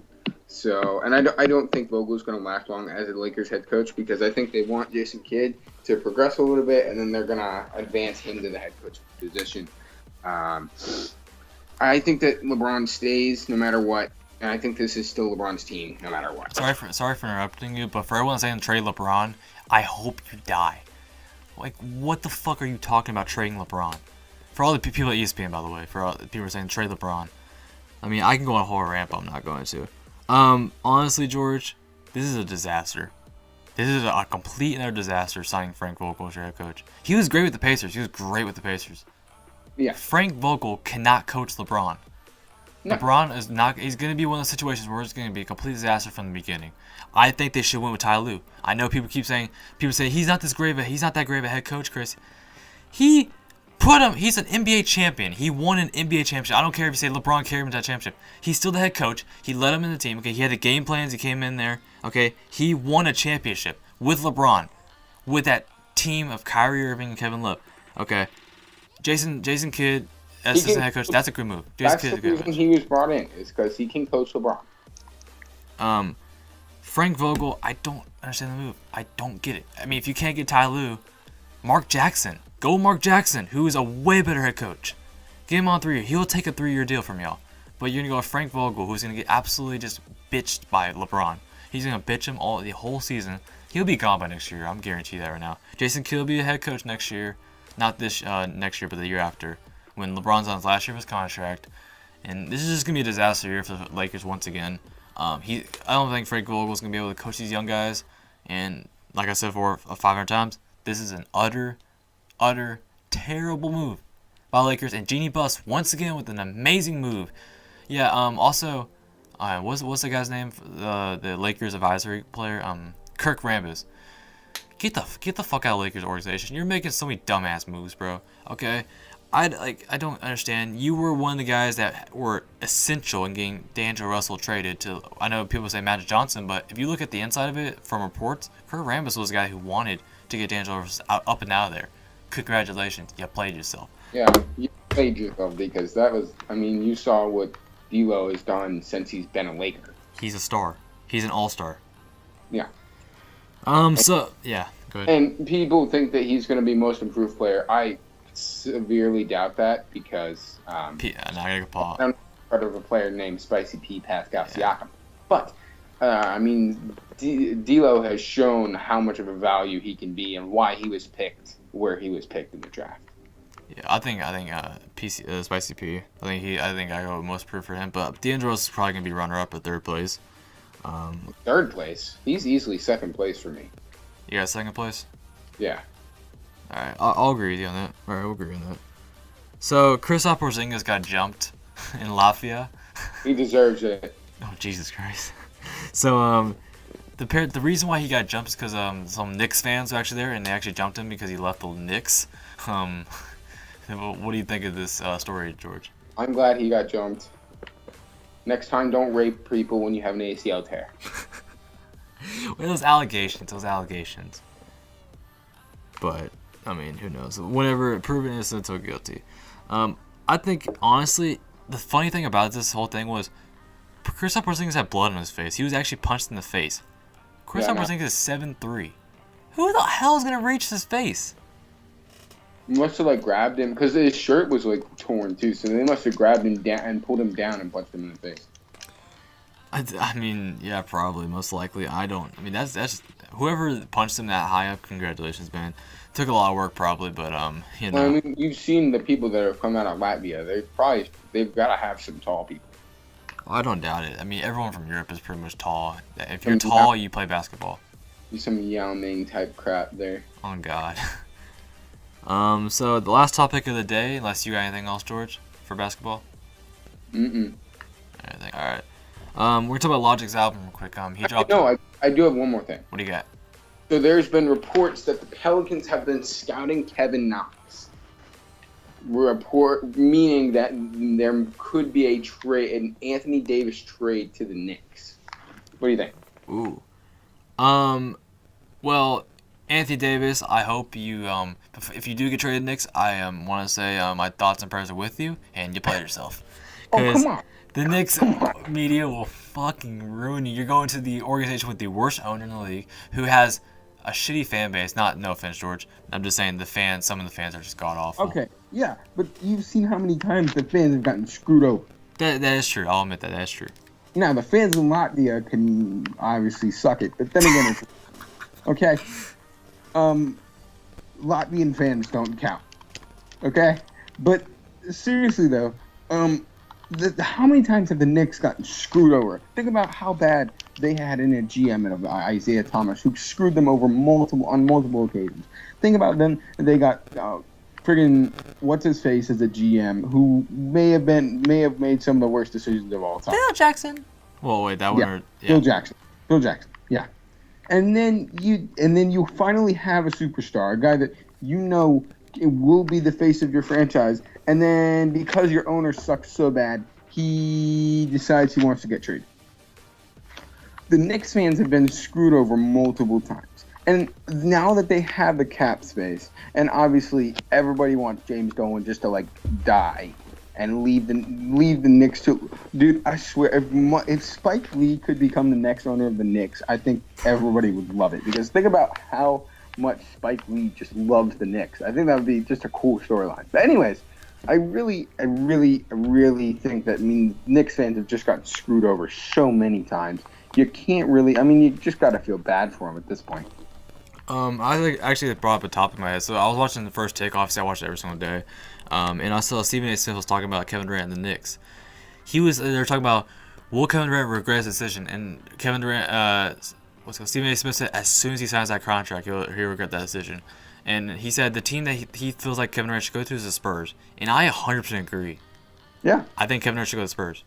So, and I don't think Vogel's going to last long as a Lakers head coach because I think they want Jason Kidd to progress a little bit, and then they're going to advance him to the head coach position. I think that LeBron stays no matter what. And I think this is still LeBron's team, no matter what. Sorry for interrupting you, but for everyone saying trade LeBron, I hope you die. Like, what the fuck are you talking about trading LeBron? For all the people at ESPN, by the way, for all the people saying trade LeBron. I mean, I can go on a whole rant, but I'm not going to. Honestly, George, this is a disaster. This is a complete and utter disaster signing Frank Vogel as your head coach. He was great with the Pacers. Yeah. Frank Vogel cannot coach LeBron. No. LeBron is not. He's going to be one of those situations where it's going to be a complete disaster from the beginning. I think they should win with Ty Lue. I know people say he's not that great of a head coach, Chris. He's an NBA champion. He won an NBA championship. I don't care if you say LeBron carried him to that championship. He's still the head coach. He led him in the team. Okay, he had the game plans. He came in there. Okay, he won a championship with LeBron, with that team of Kyrie Irving and Kevin Love. Okay, Jason Kidd. Assistant head coach, that's a good move. That's the reason he was brought in, is because he can coach LeBron. Frank Vogel, I don't understand the move. I don't get it. I mean, if you can't get Ty Lue, Mark Jackson. Go Mark Jackson, who is a way better head coach. Get him on 3 years. He'll take a 3-year deal from y'all. But you're going to go with Frank Vogel, who's going to get absolutely just bitched by LeBron. He's gonna bitch him the whole season. He'll be gone by next year. I'm guaranteed that right now. Jason Kidd will be a head coach next year, not this next year, but the year after, when LeBron's on his last year of his contract. And this is just gonna be a disaster year for the Lakers once again. I don't think Frank Vogel's gonna be able to coach these young guys. And like I said 500 times, this is an utter terrible move by Lakers. And Jeanie Buss once again with an amazing move. Yeah. Also, what's the guy's name? The Lakers advisory player. Kirk Rambis. Get the fuck out of Lakers organization. You're making so many dumbass moves, bro. Okay. I don't understand. You were one of the guys that were essential in getting D'Angelo Russell traded to. I know people say Magic Johnson, but if you look at the inside of it from reports, Kirk Rambis was the guy who wanted to get D'Angelo Russell up and out of there. Congratulations, you played yourself. Yeah, you played yourself because that was. I mean, you saw what D'Lo has done since he's been a Laker. He's a star. He's an all-star. Yeah. So yeah, go ahead. And people think that he's going to be most improved player. I severely doubt that because I'm part of a player named Spicy P. Pascal Siakam. But I mean, D'Lo has shown how much of a value he can be and why he was picked where he was picked in the draft. Yeah, I think Spicy P. I think I go most proof for him. But D'Angelo is probably gonna be runner-up at third place. Third place. He's easily second place for me. You got second place? Yeah. All right, I'll agree with you on that. All right, we'll agree on that. So Kristaps Porzingis got jumped in Latvia. He deserves it. Oh Jesus Christ! So the reason why he got jumped is because some Knicks fans were actually there and they actually jumped him because he left the Knicks. What do you think of this story, George? I'm glad he got jumped. Next time, don't rape people when you have an ACL tear. Well, those allegations. But I mean, who knows? Whenever proven innocent or guilty. I think honestly, the funny thing about this whole thing was Kristaps Porzingis had blood on his face. He was actually punched in the face. Kristaps Porzingis is 7'3". Who the hell is gonna reach his face? Must have grabbed him because his shirt was torn too, so they must have grabbed him down and pulled him down and punched him in the face. I mean, yeah, probably, most likely. That's just whoever punched him that high up. Congratulations, man. Took a lot of work, probably, but you know. Well, I mean, you've seen the people that have come out of Latvia. They've got to have some tall people. Well, I don't doubt it. I mean, everyone from Europe is pretty much tall. If you're tall, you play basketball. Some Yao Ming type crap there. Oh God. So the last topic of the day, unless you got anything else, George, for basketball. Mm-mm. All right. We're gonna talk about Logic's album real quick. He dropped. No, I do have one more thing. What do you got? So there's been reports that the Pelicans have been scouting Kevin Knox. Meaning that there could be an Anthony Davis trade to the Knicks. What do you think? Ooh. Well, Anthony Davis, I hope you if you do get traded to the Knicks, I want to say my thoughts and prayers are with you, and you play yourself. Oh, come on. The Knicks media will fucking ruin you. You're going to the organization with the worst owner in the league, who has a shitty fan base. No offense, George. I'm just saying some of the fans are just god awful. Okay, yeah, but you've seen how many times the fans have gotten screwed over. That is true. I'll admit that. That's true. Now, the fans in Latvia can obviously suck it, but then again, it's okay. Latvian fans don't count. Okay? But seriously though, how many times have the Knicks gotten screwed over? Think about how bad they had in a GM of Isaiah Thomas, who screwed them over on multiple occasions. Think about them. They got friggin' what's his face as a GM, who may have made some of the worst decisions of all time. Phil Jackson. Well, wait, that one. Yeah. Phil Jackson. Yeah. And then you finally have a superstar, a guy that you know it will be the face of your franchise. And then because your owner sucks so bad, he decides he wants to get traded. The Knicks fans have been screwed over multiple times. And now that they have the cap space, and obviously everybody wants James Dolan just to die and leave the Knicks to. Dude, I swear, if Spike Lee could become the next owner of the Knicks, I think everybody would love it. Because think about how much Spike Lee just loves the Knicks. I think that would be just a cool storyline. But anyways, I really think that Knicks fans have just gotten screwed over so many times. you can't really. I mean, you just got to feel bad for him at this point. Actually brought up a topic in my head. So I was watching the first take. Obviously, I watch it every single day. And I saw Stephen A. Smith was talking about Kevin Durant and the Knicks. They were talking about, will Kevin Durant regret his decision? And Kevin Durant, Stephen A. Smith said, as soon as he signs that contract, he'll regret that decision. And he said the team that he feels like Kevin Durant should go to is the Spurs. And I 100% agree. Yeah. I think Kevin Durant should go to the Spurs.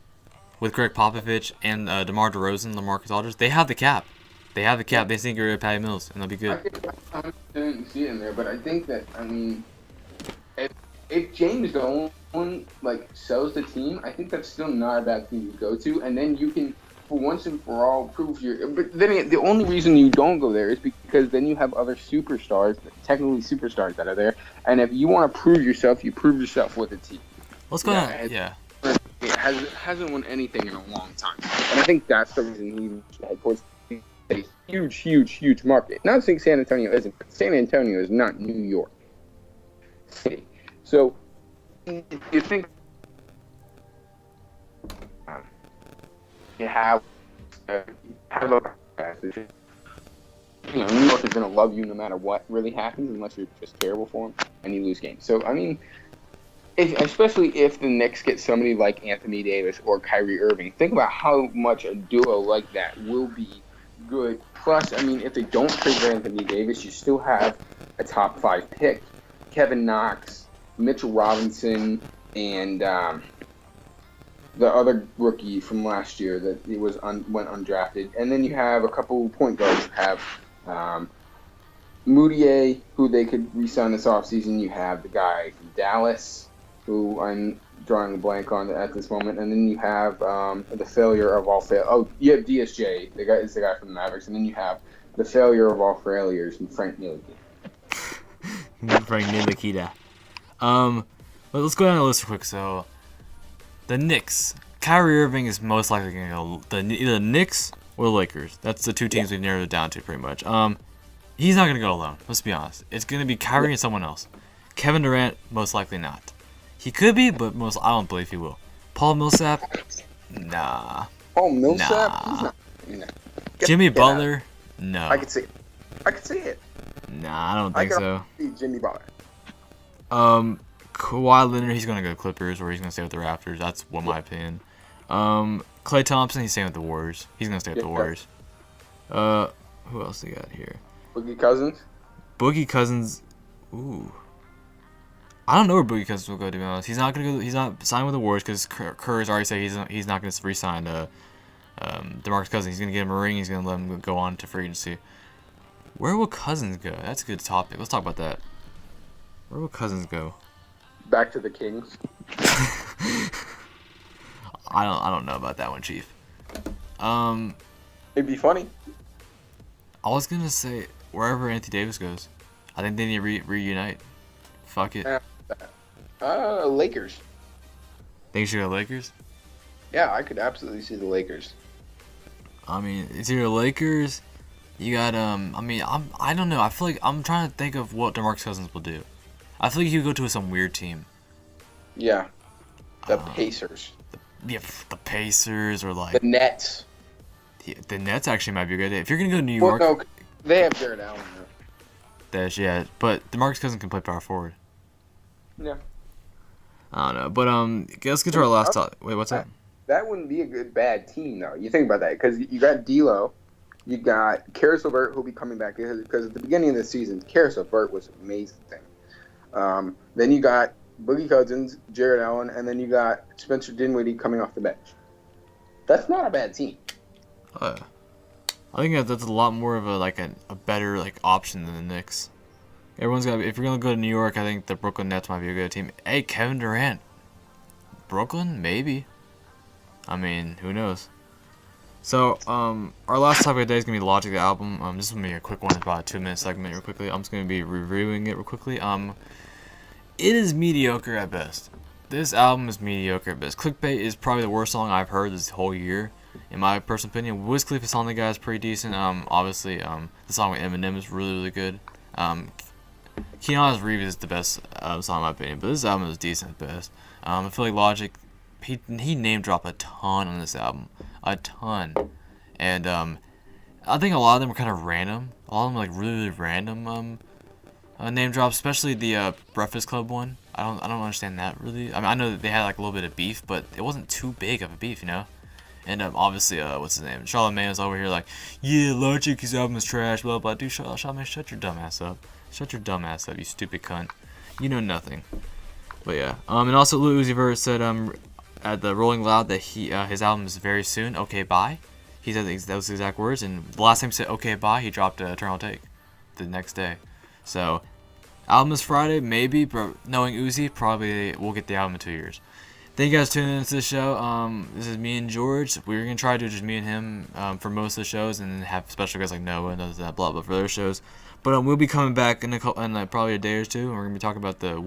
With Greg Popovich and DeMar DeRozan, LaMarcus Aldridge, they have the cap. They have the cap. They think you're Patty Mills, and they'll be good. I didn't see it in there, but I think that, I mean, if James Dolan sells the team, I think that's still not a bad team to go to, and then you can, for once and for all, prove your. But then the only reason you don't go there is because then you have other superstars, technically superstars that are there, and if you want to prove yourself, you prove yourself with a team. Let's go on. Yeah. It hasn't won anything in a long time, and I think that's the reason he head towards a huge market. Not saying San Antonio isn't, but San Antonio is not New York City. So you think you have a New York is going to love you no matter what really happens, unless you're just terrible for them and you lose games. So I mean, especially if the Knicks get somebody like Anthony Davis or Kyrie Irving, think about how much a duo like that will be good. Plus, I mean, if they don't trade for Anthony Davis, you still have a top 5 pick. Kevin Knox, Mitchell Robinson, and the other rookie from last year that went undrafted. And then you have a couple point guards. You have Moutier, who they could re-sign this offseason. You have the guy from Dallas, who I'm drawing a blank on at this moment. And then you have the failure of all you have DSJ, the guy from the Mavericks. And then you have the failure of all failures, and Frank Ntilikina. Frank Ntilikina. But let's go down the list real quick. So, the Knicks. Kyrie Irving is most likely going to go either the Knicks or the Lakers. That's the two teams we've narrowed it down to pretty much. He's not going to go alone. Let's be honest. It's going to be Kyrie and someone else. Kevin Durant, most likely not. He could be, but I don't believe he will. Paul Millsap, nah. Paul Millsap? Nah. He's not. Jimmy Butler, no. I could see it. Nah, I don't think so. See Jimmy Butler. Kawhi Leonard, he's going to go to Clippers, or he's going to stay with the Raptors. That's my opinion. Klay Thompson, he's staying with the Warriors. He's going to stay with the Warriors. Who else they got here? Boogie Cousins. Ooh. I don't know where Boogie Cousins will go, to be honest. He's not going to go. He's not signing with the Warriors because Kerr has already said he's not going to re-sign DeMarcus Cousins. He's going to get him a ring. He's going to let him go on to free agency. Where will Cousins go? That's a good topic. Let's talk about that. Where will Cousins go? Back to the Kings. I don't know about that one, Chief. It'd be funny. I was gonna say wherever Anthony Davis goes. I think they need to reunite. Fuck it. Lakers. Think you should go Lakers? Yeah, I could absolutely see the Lakers. I mean, it's either Lakers. You got I don't know. I feel like I'm trying to think of what DeMarcus Cousins will do. I feel like he would go to some weird team. Yeah. The Pacers. The Pacers or like the Nets. The Nets actually might be a good idea. If you're gonna go to New York, no, they have Jared Allen. Yeah, but DeMarcus Cousins can play power forward. Yeah. I don't know, but let's get to our last thought. Wait, what's that? That wouldn't be a bad team though. You think about that because you got D'Lo, you got Karis LeVert who'll be coming back because at the beginning of the season, Karis LeVert was amazing. Then you got Boogie Cousins, Jared Allen, and then you got Spencer Dinwiddie coming off the bench. That's not a bad team. I think that's a lot more of a better option than the Knicks. Everyone's got. If you're gonna go to New York, I think the Brooklyn Nets might be a good team. Hey, Kevin Durant, Brooklyn, maybe. I mean, who knows? So, our last topic of the day is gonna be Logic, the album. This is gonna be a quick one, it's about a 2-minute segment, real quickly. I'm just gonna be reviewing it real quickly. It is mediocre at best. This album is mediocre at best. Clickbait is probably the worst song I've heard this whole year, in my personal opinion. Wiz Khalifa's song, the guy, is pretty decent. Obviously, the song with Eminem is really good. Keanu's Reeves is the best song in my opinion, but this album is decent at best. I feel like Logic, he name dropped a ton on this album, a ton. and I think a lot of them were kind of random. A lot of them like really random name drops, especially the Breakfast Club one. I don't understand that really. I mean, I know that they had like a little bit of beef, but it wasn't too big of a beef, you know. And obviously, what's his name? Charlamagne is over here like, yeah, Logic's album is trash, blah blah. Dude, Charlamagne, shut your dumb ass up. Shut your dumb ass up, you stupid cunt. You know nothing. But yeah. And also Lil Uzi Vert said at the Rolling Loud that his album is very soon. Okay, bye. He said those exact words, and the last time he said okay, bye, he dropped Eternal Take the next day. So, album is Friday, maybe, but knowing Uzi, probably we'll get the album in 2 years. Thank you guys for tuning into the show. This is me and George. We're going to try to do just me and him for most of the shows, and then have special guys like Noah and that blah blah for other shows. But we'll be coming back in probably a day or two, and we're going to be talking about the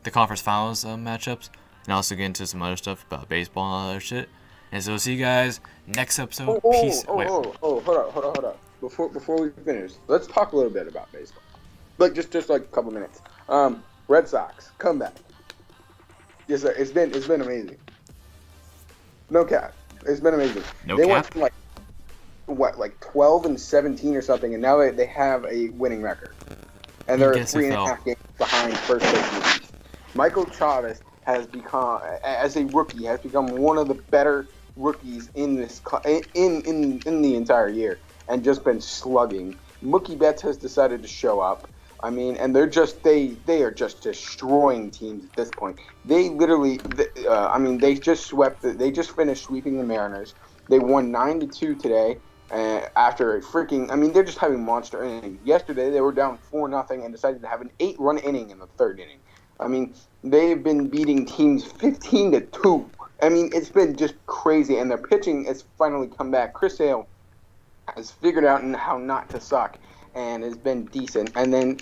the conference finals matchups, and also get into some other stuff about baseball and all that other shit. And so we'll see you guys next episode. Peace. Hold up. Before we finish, let's talk a little bit about baseball. Like just like a couple minutes. Red Sox comeback. Yes, sir. It's been amazing. No cap. It's been amazing. They went from like 12-17 or something, and now they have a winning record, and they're 3.5 games behind first place in the East. Michael Chavez has become, as a rookie, one of the better rookies in this in the entire year, and just been slugging. Mookie Betts has decided to show up. I mean, and they are just destroying teams at this point. They literally, they just finished sweeping the Mariners. They won 9-2 today. After a freaking, they're just having monster innings. Yesterday they were down 4-0 and decided to have an 8-run inning in the third inning. I mean, they've been beating teams 15-2. I mean, it's been just crazy, and their pitching has finally come back. Chris Sale has figured out how not to suck, and has been decent. And then,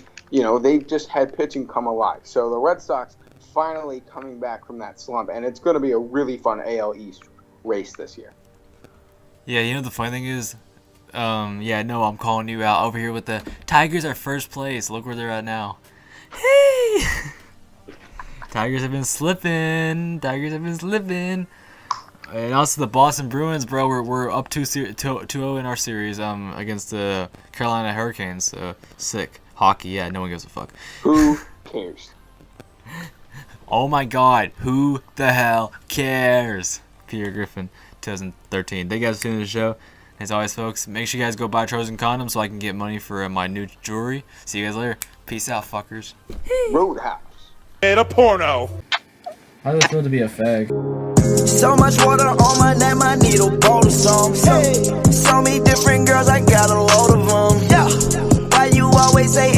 they've just had pitching come alive. So the Red Sox finally coming back from that slump, and it's going to be a really fun AL East race this year. Yeah, the funny thing is, I'm calling you out over here with the Tigers are first place. Look where they're at now. Hey! Tigers have been slipping. And also the Boston Bruins, bro, we're up 2-0 in our series against the Carolina Hurricanes. Sick. Hockey, yeah, no one gives a fuck. Who cares? Oh my god, who the hell cares? Peter Griffin, 2013. Thank you guys for tuning in the show. As always, folks, make sure you guys go buy Trojan condoms so I can get money for my new jewelry. See you guys later. Peace out, fuckers. Roadhouse. Made a porno. How does it feel to be a fag? So much water on my neck, my needle bowl of some. So many different girls, I got a load of them. Yeah. Why you always say